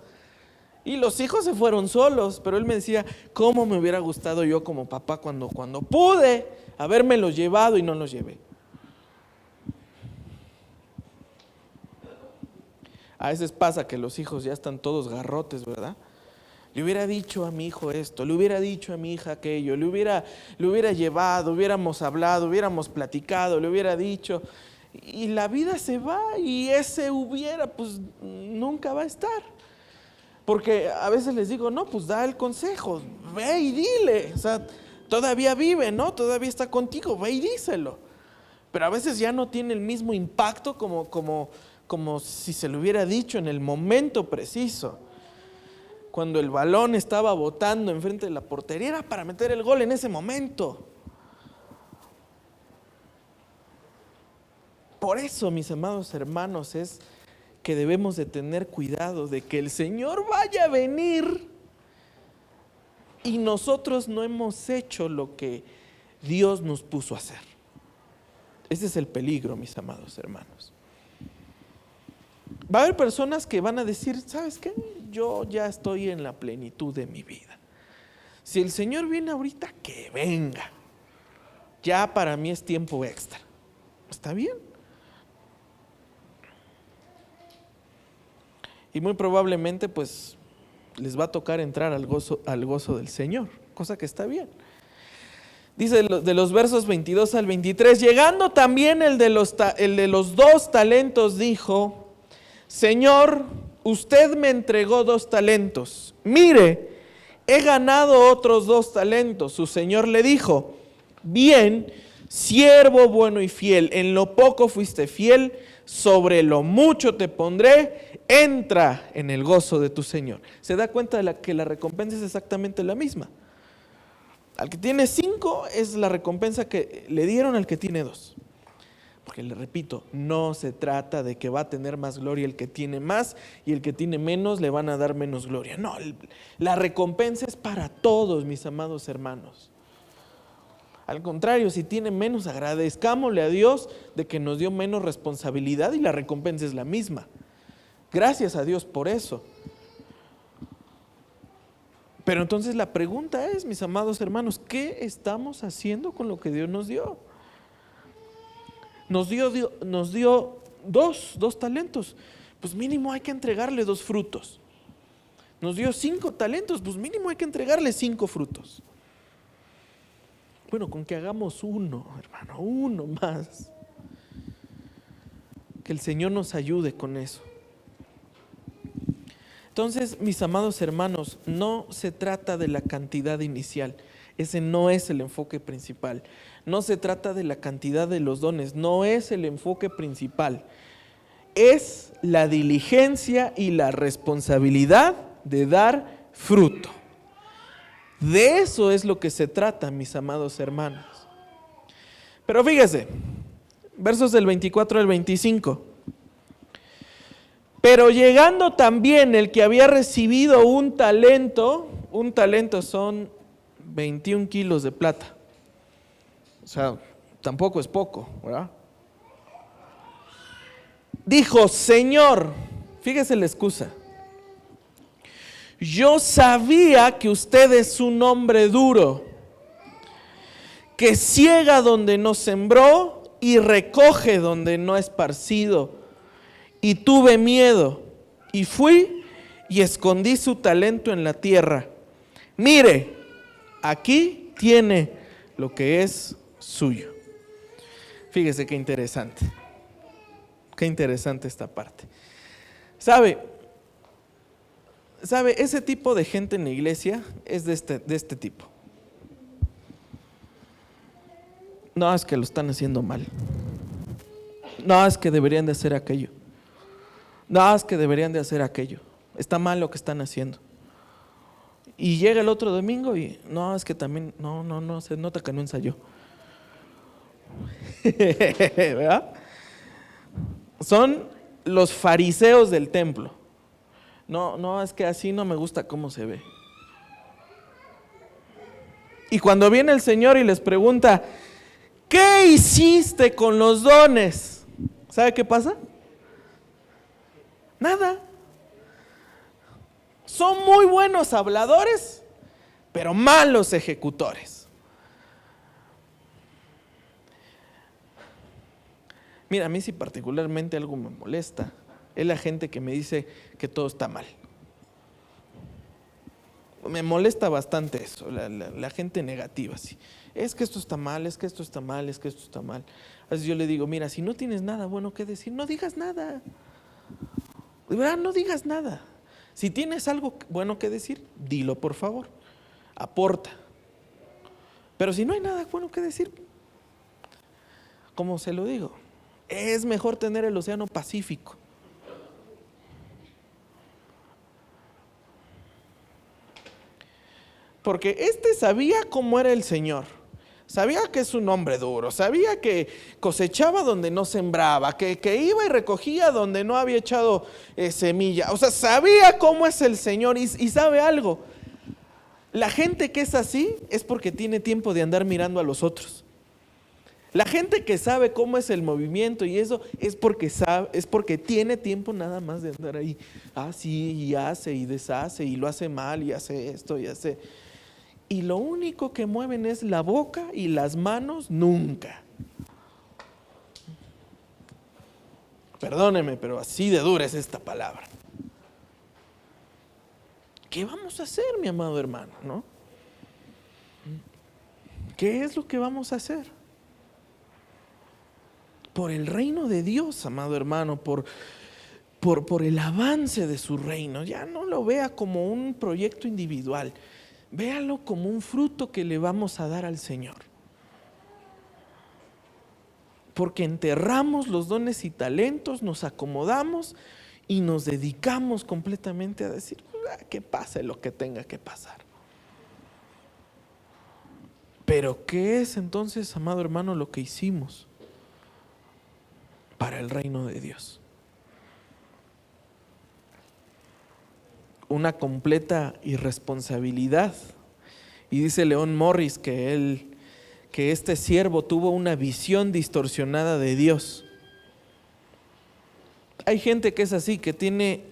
Y los hijos se fueron solos, pero él me decía, ¿cómo me hubiera gustado yo como papá cuando pude habérmelos llevado y no los llevé? A veces pasa que los hijos ya están todos garrotes, ¿verdad? Le hubiera dicho a mi hijo esto, le hubiera dicho a mi hija aquello, le hubiera llevado, hubiéramos hablado, hubiéramos platicado, le hubiera dicho. Y la vida se va y ese hubiera, pues nunca va a estar. Porque a veces les digo, no, pues da el consejo, ve y dile, o sea, todavía vive, ¿no? Todavía está contigo, ve y díselo. Pero a veces ya no tiene el mismo impacto como si se lo hubiera dicho en el momento preciso. Cuando el balón estaba botando enfrente de la portería, era para meter el gol en ese momento. Por eso, mis amados hermanos, es que debemos de tener cuidado de que el Señor vaya a venir y nosotros no hemos hecho lo que Dios nos puso a hacer. Ese es el peligro, mis amados hermanos. Va a haber personas que van a decir, ¿sabes qué? Yo ya estoy en la plenitud de mi vida. Si el Señor viene ahorita, que venga. Ya para mí es tiempo extra. ¿Está bien? Y muy probablemente pues les va a tocar entrar al gozo del Señor, cosa que está bien. Dice de los versos 22 al 23, llegando también el de los 2 talentos, dijo, Señor, usted me entregó 2 talentos. Mire, he ganado otros 2 talentos. Su señor le dijo, bien, siervo bueno y fiel, en lo poco fuiste fiel, sobre lo mucho te pondré, entra en el gozo de tu Señor. Se da cuenta de que la recompensa es exactamente la misma. Al que tiene 5 es la recompensa que le dieron al que tiene 2. Porque le repito, no se trata de que va a tener más gloria el que tiene más y el que tiene menos le van a dar menos gloria. No, la recompensa es para todos, mis amados hermanos. Al contrario, si tiene menos, agradezcámosle a Dios de que nos dio menos responsabilidad y la recompensa es la misma. Gracias a Dios por eso. Pero entonces la pregunta es, mis amados hermanos, ¿qué estamos haciendo con lo que Dios nos dio? Nos dio dos talentos, pues mínimo hay que entregarle 2 frutos. Nos dio 5 talentos, pues mínimo hay que entregarle 5 frutos. Bueno, con que hagamos uno, hermano, uno más. Que el Señor nos ayude con eso. Entonces, mis amados hermanos, no se trata de la cantidad inicial. Ese no es el enfoque principal. No se trata de la cantidad de los dones. No es el enfoque principal. Es la diligencia y la responsabilidad de dar fruto. De eso es lo que se trata, mis amados hermanos. Pero fíjese, versos del 24 al 25. Pero llegando también el que había recibido un talento son 21 kilos de plata. O sea, tampoco es poco, ¿verdad? Dijo, Señor, fíjese la excusa. Yo sabía que usted es un hombre duro, que ciega donde no sembró y recoge donde no ha esparcido. Y tuve miedo y fui y escondí su talento en la tierra. Mire, aquí tiene lo que es suyo. Fíjese qué interesante. Qué interesante esta parte. ¿Sabe? Ese tipo de gente en la iglesia es de este tipo. No, es que lo están haciendo mal. No, es que deberían de hacer aquello. No, es que deberían de hacer aquello. Está mal lo que están haciendo. Y llega el otro domingo y no, es que también, no, se nota que no ensayó. ¿Verdad? Son los fariseos del templo. No, es que así no me gusta cómo se ve. Y cuando viene el Señor y les pregunta, ¿qué hiciste con los dones? ¿Sabe qué pasa? Nada. Son muy buenos habladores, pero malos ejecutores. Mira, a mí sí particularmente algo me molesta. Es la gente que me dice que todo está mal. Me molesta bastante eso, la gente negativa. Sí. Es que esto está mal, es que esto está mal, es que esto está mal. Así yo le digo, mira, si no tienes nada bueno que decir, no digas nada. De verdad, no digas nada. Si tienes algo bueno que decir, dilo por favor. Aporta. Pero si no hay nada bueno que decir, ¿cómo se lo digo? Es mejor tener el océano Pacífico. Porque sabía cómo era el Señor. Sabía que es un hombre duro, sabía que cosechaba donde no sembraba, que iba y recogía donde no había echado semilla. O sea, sabía cómo es el Señor y sabe algo. La gente que es así es porque tiene tiempo de andar mirando a los otros. La gente que sabe cómo es el movimiento y eso es porque tiene tiempo nada más de andar ahí. Ah, sí, y hace y deshace y lo hace mal y hace esto y hace... Y lo único que mueven es la boca y las manos nunca. Perdóneme, pero así de dura es esta palabra. ¿Qué vamos a hacer, mi amado hermano? ¿No? ¿Qué es lo que vamos a hacer? Por el reino de Dios, amado hermano, por el avance de su reino. Ya no lo vea como un proyecto individual. Véalo como un fruto que le vamos a dar al Señor. Porque enterramos los dones y talentos, nos acomodamos y nos dedicamos completamente a decir, que pase lo que tenga que pasar. Pero ¿qué es entonces, amado hermano, lo que hicimos para el reino de Dios? Una completa irresponsabilidad. Y dice León Morris que que este siervo tuvo una visión distorsionada de Dios. Hay gente que es así, que tiene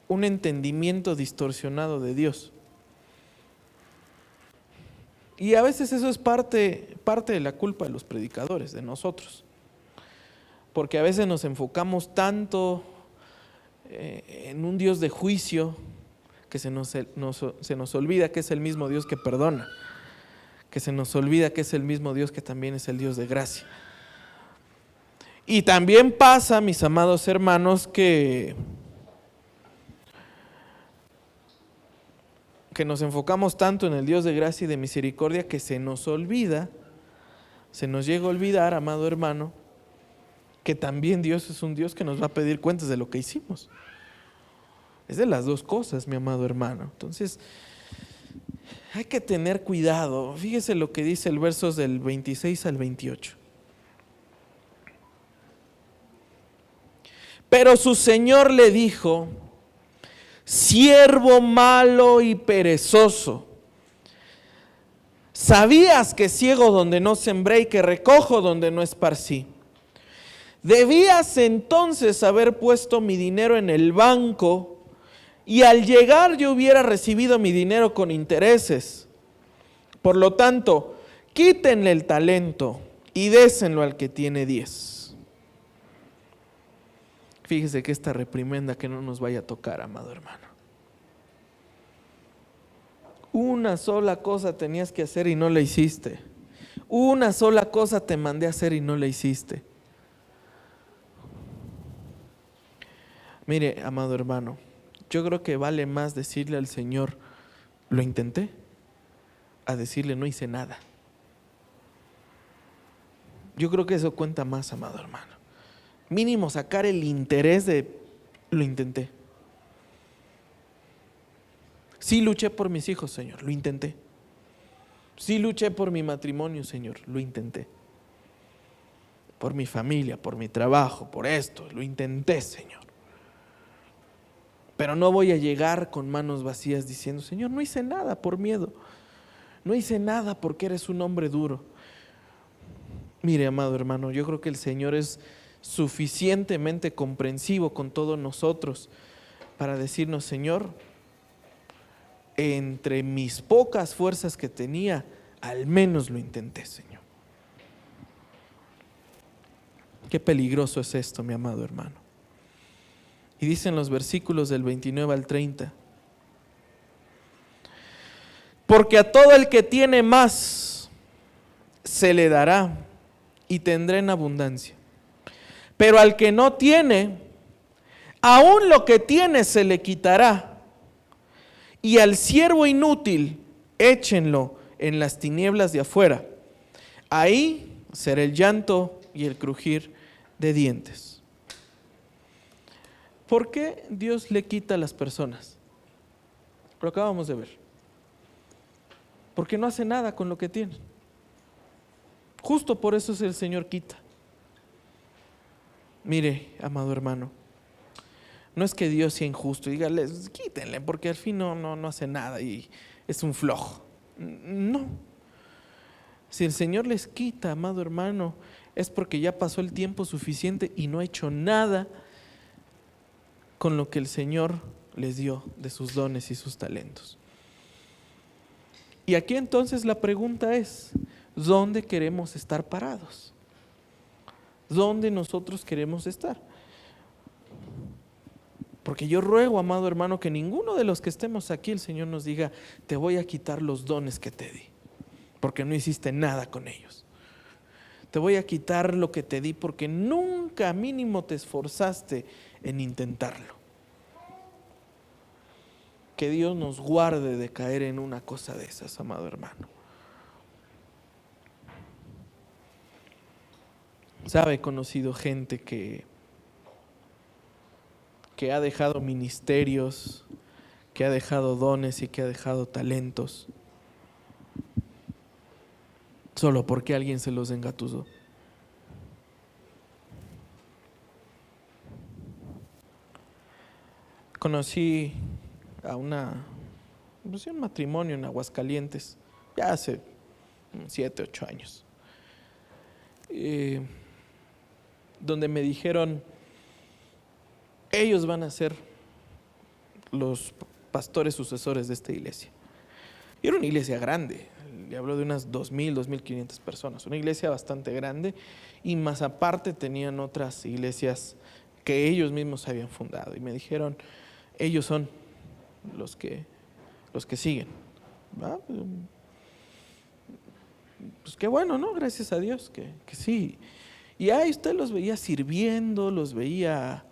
un entendimiento distorsionado de Dios. Y a veces eso es parte de la culpa de los predicadores, de nosotros. Porque a veces nos enfocamos tanto en un Dios de juicio que se nos olvida que es el mismo Dios que perdona, que se nos olvida que es el mismo Dios que también es el Dios de gracia. Y también pasa, mis amados hermanos, que nos enfocamos tanto en el Dios de gracia y de misericordia que se nos olvida, se nos llega a olvidar, amado hermano, que también Dios es un Dios que nos va a pedir cuentas de lo que hicimos. Es de las dos cosas, mi amado hermano. Entonces, hay que tener cuidado. Fíjese lo que dice el versos del 26 al 28. Pero su Señor le dijo: siervo malo y perezoso, ¿sabías que ciego donde no sembré y que recojo donde no esparcí? Debías entonces haber puesto mi dinero en el banco, y al llegar yo hubiera recibido mi dinero con intereses. Por lo tanto, quítenle el talento y désenlo al que tiene 10. Fíjese que esta reprimenda que no nos vaya a tocar, amado hermano. Una sola cosa tenías que hacer y no la hiciste. Una sola cosa te mandé a hacer y no la hiciste. Mire, amado hermano, yo creo que vale más decirle al Señor, lo intenté, a decirle, no hice nada. Yo creo que eso cuenta más, amado hermano. Mínimo sacar el interés de, lo intenté. Sí luché por mis hijos, Señor, lo intenté. Sí luché por mi matrimonio, Señor, lo intenté. Por mi familia, por mi trabajo, por esto, lo intenté, Señor. Pero no voy a llegar con manos vacías diciendo, Señor, no hice nada por miedo. No hice nada porque eres un hombre duro. Mire, amado hermano, yo creo que el Señor es suficientemente comprensivo con todos nosotros para decirnos, Señor, entre mis pocas fuerzas que tenía, al menos lo intenté, Señor. Qué peligroso es esto, mi amado hermano. Y dicen los versículos del 29 al 30. Porque a todo el que tiene más, se le dará y tendrá en abundancia. Pero al que no tiene, aún lo que tiene se le quitará. Y al siervo inútil, échenlo en las tinieblas de afuera. Ahí será el llanto y el crujir de dientes. ¿Por qué Dios le quita a las personas? Lo acabamos de ver. Porque no hace nada con lo que tiene. Justo por eso el Señor quita. Mire, amado hermano, no es que Dios sea injusto y dígales, quítenle, porque al fin no hace nada y es un flojo. No. Si el Señor les quita, amado hermano, es porque ya pasó el tiempo suficiente y no ha hecho nada con lo que el Señor les dio de sus dones y sus talentos. Y aquí entonces la pregunta es, ¿dónde queremos estar parados? ¿Dónde nosotros queremos estar? Porque yo ruego, amado hermano, que ninguno de los que estemos aquí, el Señor nos diga, te voy a quitar los dones que te di, porque no hiciste nada con ellos. Te voy a quitar lo que te di porque nunca mínimo te esforzaste en intentarlo. Que Dios nos guarde de caer en una cosa de esas, amado hermano. ¿Sabe? He conocido gente que ha dejado ministerios, que ha dejado dones y que ha dejado talentos solo porque alguien se los engatusó. Conocí a un matrimonio en Aguascalientes, ya hace 7, 8 años. eh, donde me dijeron, ellos van a ser los pastores sucesores de esta iglesia. Y era una iglesia grande, le hablo de unas 2,000, 2,500 personas, una iglesia bastante grande, y más aparte tenían otras iglesias que ellos mismos habían fundado. Y me dijeron, ellos son los que siguen. ¿Va? Pues qué bueno, ¿no? Gracias a Dios que sí. Y ahí usted los veía sirviendo, los veía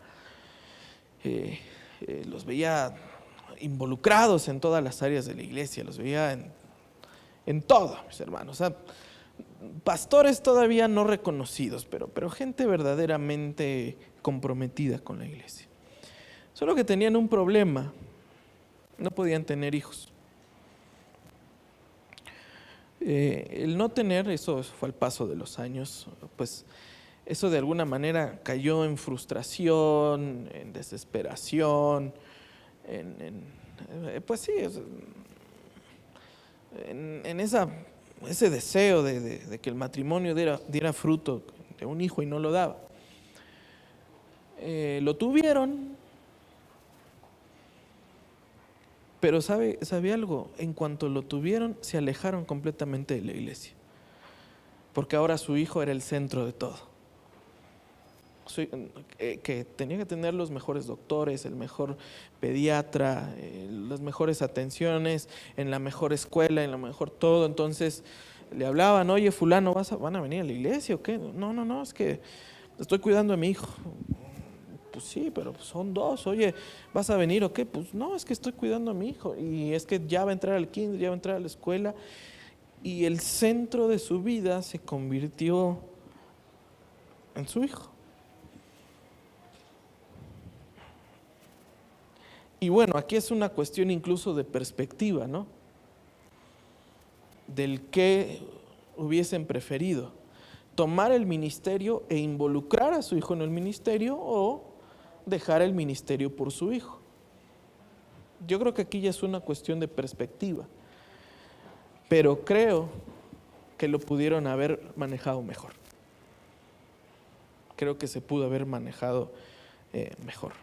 involucrados en todas las áreas de la iglesia, los veía en todo, mis hermanos. O sea, pastores todavía no reconocidos, pero gente verdaderamente comprometida con la iglesia. Solo que tenían un problema, no podían tener hijos. El no tener, eso fue al paso de los años, pues eso de alguna manera cayó en frustración, en desesperación, pues sí, en ese deseo de que el matrimonio diera fruto de un hijo y no lo daba. Lo tuvieron, pero ¿sabe algo? En cuanto lo tuvieron, se alejaron completamente de la iglesia, porque ahora su hijo era el centro de todo. Que tenía que tener los mejores doctores, el mejor pediatra, las mejores atenciones, en la mejor escuela, en la mejor todo. Entonces le hablaban, oye fulano, ¿van a venir a la iglesia o qué? No, es que estoy cuidando a mi hijo. Pues sí, pero son dos. Oye, ¿vas a venir o qué? Pues no, es que estoy cuidando a mi hijo. Y es que ya va a entrar al kinder, ya va a entrar a la escuela. Y el centro de su vida se convirtió en su hijo. Y bueno, aquí es una cuestión incluso de perspectiva, ¿no? Del que hubiesen preferido, tomar el ministerio e involucrar a su hijo en el ministerio o dejar el ministerio por su hijo. Yo creo que aquí ya es una cuestión de perspectiva, pero creo que lo pudieron haber manejado mejor. Creo que se pudo haber manejado mejor.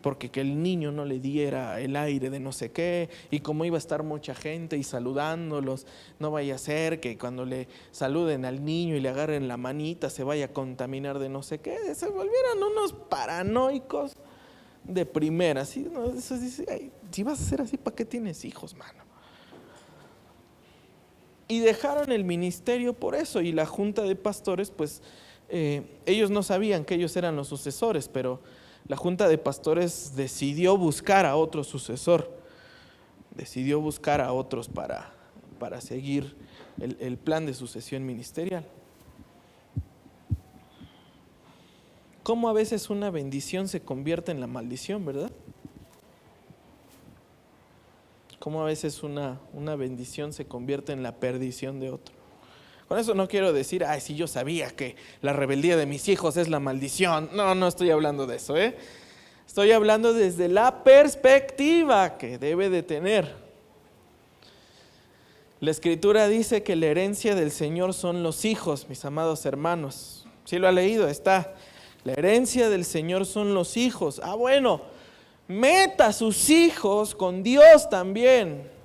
Porque que el niño no le diera el aire de no sé qué, y como iba a estar mucha gente y saludándolos, no vaya a ser que cuando le saluden al niño y le agarren la manita se vaya a contaminar de no sé qué, se volvieran unos paranoicos de primera. ¿Sí? ¿No? Eso dice, ay, si vas a ser así, ¿para qué tienes hijos, mano? Y dejaron el ministerio por eso, y la junta de pastores, pues ellos no sabían que ellos eran los sucesores, pero la junta de pastores decidió buscar a otro sucesor, decidió buscar a otros para seguir el plan de sucesión ministerial. Cómo a veces una bendición se convierte en la maldición, ¿verdad? Cómo a veces una bendición se convierte en la perdición de otro. Con eso no quiero decir, ay, si yo sabía que la rebeldía de mis hijos es la maldición. No estoy hablando de eso, Estoy hablando desde la perspectiva que debe de tener. La Escritura dice que la herencia del Señor son los hijos, mis amados hermanos. ¿Sí lo ha leído? Está. La herencia del Señor son los hijos. Bueno, meta a sus hijos con Dios también.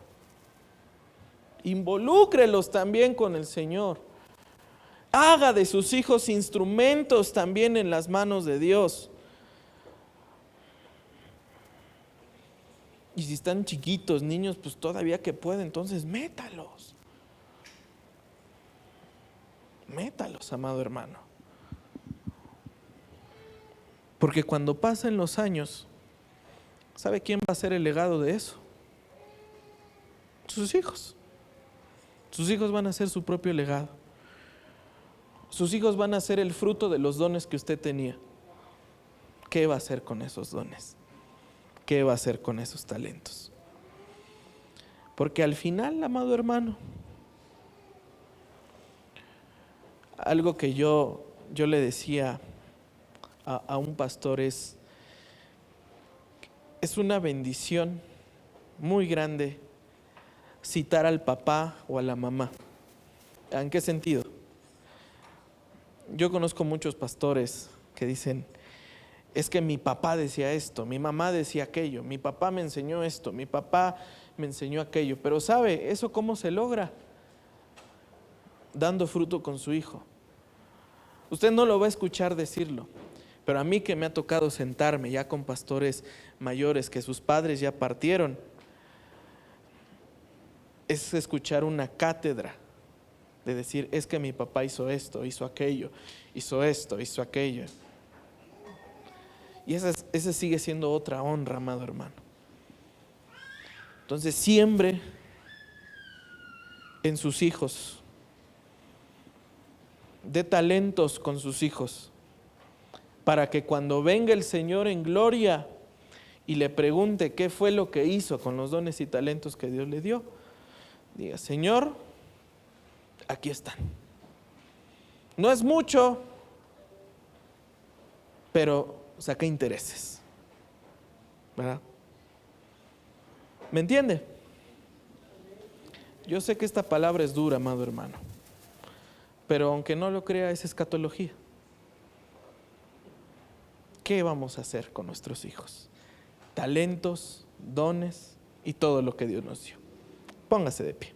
Involúcrelos también con el Señor. Haga de sus hijos instrumentos también en las manos de Dios. Y si están chiquitos, niños, pues todavía que puede, entonces métalos. Métalos, amado hermano. Porque cuando pasen los años, ¿sabe quién va a ser el legado de eso? Sus hijos. Sus hijos van a ser su propio legado. Sus hijos van a ser el fruto de los dones que usted tenía. ¿Qué va a hacer con esos dones? ¿Qué va a hacer con esos talentos? Porque al final, amado hermano, algo que yo le decía a un pastor es una bendición muy grande citar al papá o a la mamá. ¿En qué sentido? Yo conozco muchos pastores que dicen, es que mi papá decía esto, mi mamá decía aquello, mi papá me enseñó esto, mi papá me enseñó aquello. Pero ¿sabe eso cómo se logra? Dando fruto con su hijo. Usted no lo va a escuchar decirlo, pero a mí que me ha tocado sentarme ya con pastores mayores que sus padres ya partieron, es escuchar una cátedra de decir, es que mi papá hizo esto, hizo aquello, hizo esto, hizo aquello. Y esa sigue siendo otra honra, amado hermano. Entonces siembre en sus hijos, dé talentos con sus hijos, para que cuando venga el Señor en gloria y le pregunte qué fue lo que hizo con los dones y talentos que Dios le dio, diga, Señor, aquí están. No es mucho, pero saqué intereses, ¿verdad? ¿Me entiende? Yo sé que esta palabra es dura, amado hermano, pero aunque no lo crea, es escatología. ¿Qué vamos a hacer con nuestros hijos? Talentos, dones y todo lo que Dios nos dio. Póngase de pie.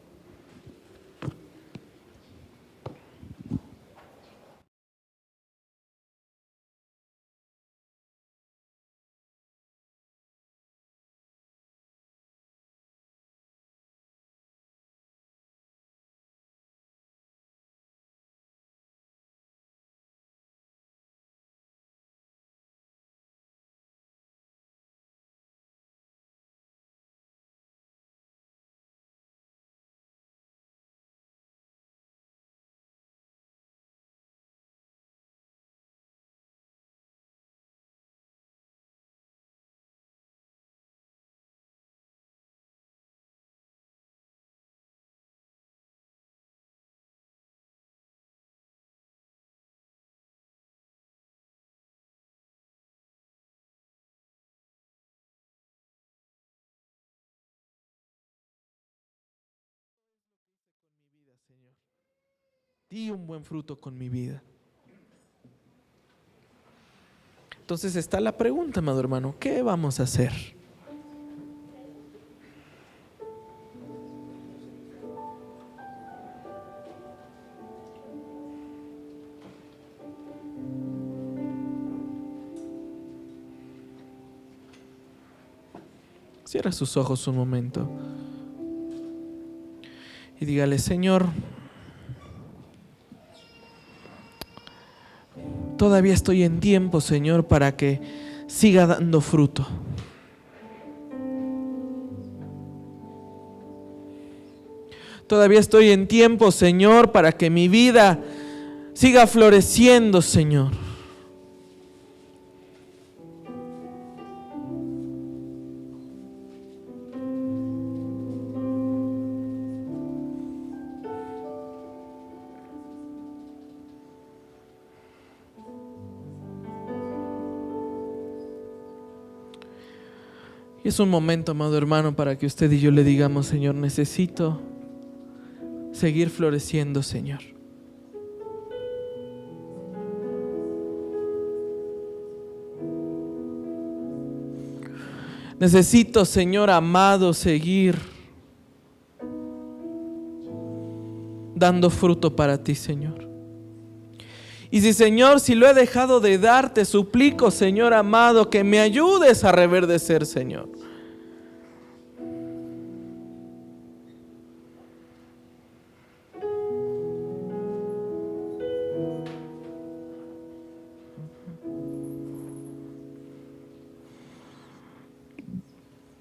Señor, di un buen fruto con mi vida. Entonces está la pregunta, amado hermano, ¿qué vamos a hacer? Cierra sus ojos un momento y dígale, Señor, todavía estoy en tiempo, Señor, para que siga dando fruto. Todavía estoy en tiempo, Señor, para que mi vida siga floreciendo, Señor. Y es un momento, amado hermano, para que usted y yo le digamos, Señor, necesito seguir floreciendo, Señor. Necesito, Señor amado, seguir dando fruto para ti, Señor. Y si, Señor, si lo he dejado de dar, te suplico, Señor amado, que me ayudes a reverdecer, Señor.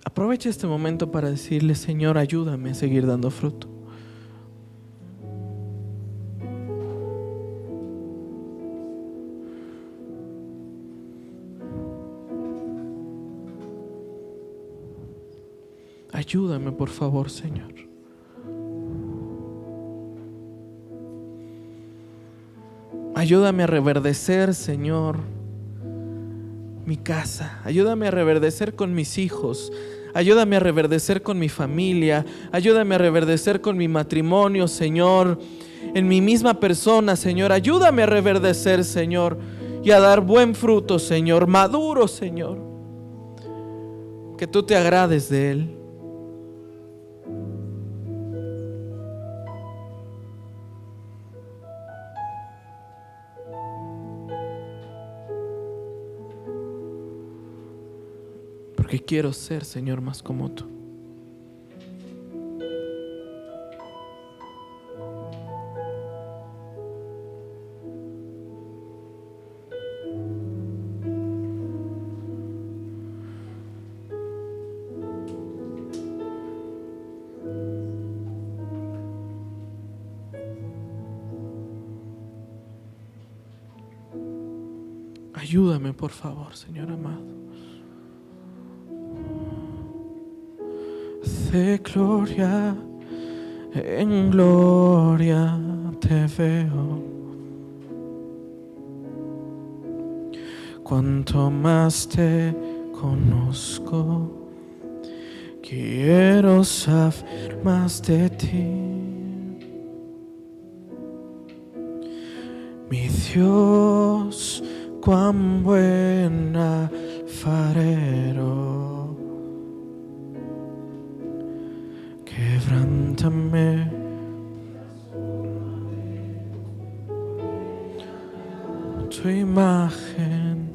Aprovecha este momento para decirle, Señor, ayúdame a seguir dando fruto. Ayúdame, por favor, Señor. Ayúdame a reverdecer, Señor, mi casa. Ayúdame a reverdecer con mis hijos. Ayúdame a reverdecer con mi familia. Ayúdame a reverdecer con mi matrimonio, Señor. en mi misma persona, Señor. Ayúdame a reverdecer, Señor, y a dar buen fruto, Señor, maduro, Señor. Que tú te agrades de él. Porque quiero ser, Señor, más como tú. Ayúdame, por favor, Señor amado. De gloria en gloria te veo. Cuanto más te conozco, quiero saber más de ti. Mi Dios, cuán buen alfarero, quebrántame tu imagen,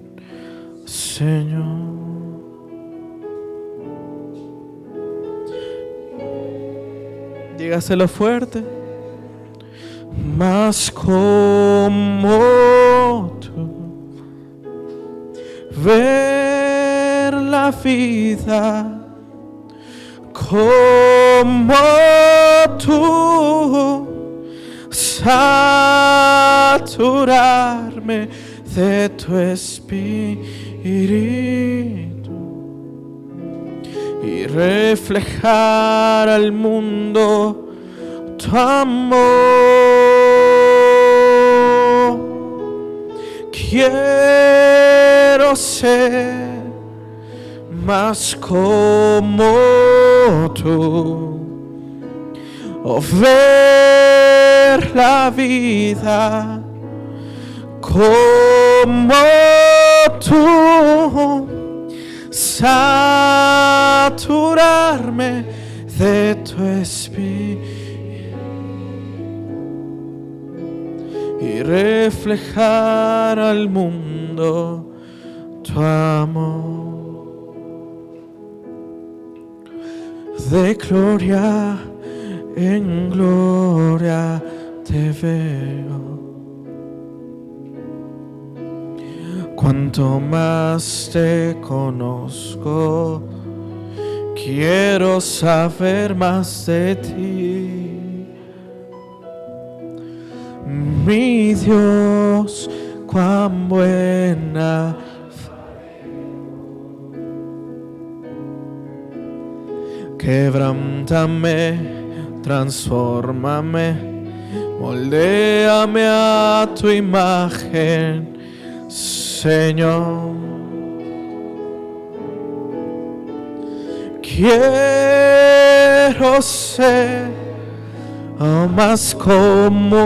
Señor. Dígaselo fuerte. Más como tú, ver la vida como tú, saturarme de tu espíritu y reflejar al mundo tu amor. Quiero ser más como tú, o ver la vida como tú, saturarme de tu espíritu y reflejar al mundo tu amor. De gloria en gloria te veo. Cuanto más te conozco, quiero saber más de ti. Mi Dios, cuán buena, quebrántame, transfórmame, moldéame a tu imagen, Señor. Quiero ser más como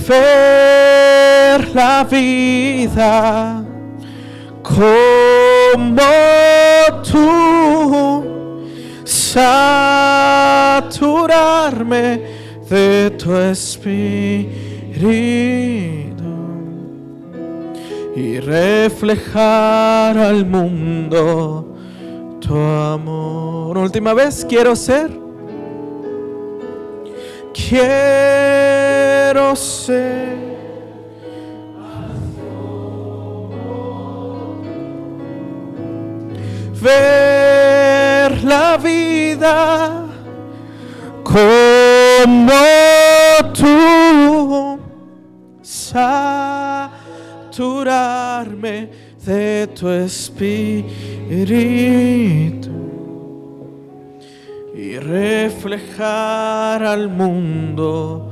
ver la vida como tú, saturarme de tu espíritu y reflejar al mundo tu amor. Última vez, quiero ser, ver la vida como tú, saturarme de tu espíritu y reflejar al mundo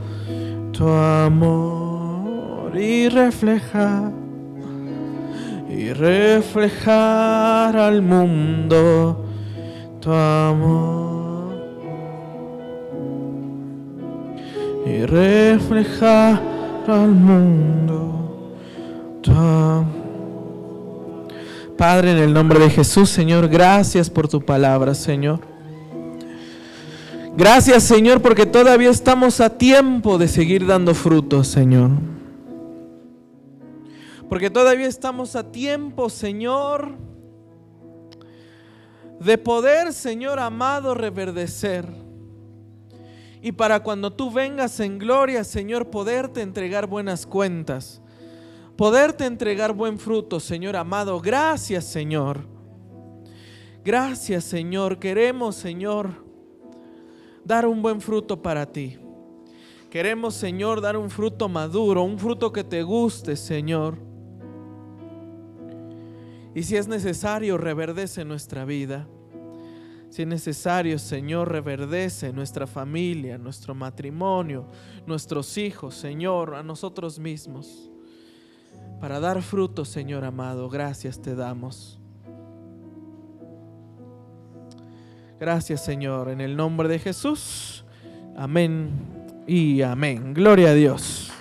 tu amor y reflejar al mundo tu amor. y reflejar al mundo. Padre, en el nombre de Jesús, Señor, gracias por tu palabra, Señor. Gracias, Señor, porque todavía estamos a tiempo de seguir dando frutos, Señor. Porque todavía estamos a tiempo, Señor, de poder, Señor amado, reverdecer. Y para cuando tú vengas en gloria, Señor, poderte entregar buenas cuentas. Poderte entregar buen fruto, Señor amado. Gracias, Señor. Gracias, Señor. Queremos, Señor, dar un buen fruto para ti. Queremos, Señor, dar un fruto maduro, un fruto que te guste, Señor. Y si es necesario, reverdece nuestra vida. Si es necesario, Señor, reverdece nuestra familia, nuestro matrimonio, nuestros hijos, Señor, a nosotros mismos. Para dar fruto, Señor amado, gracias te damos. Gracias, Señor, en el nombre de Jesús. Amén y amén. Gloria a Dios.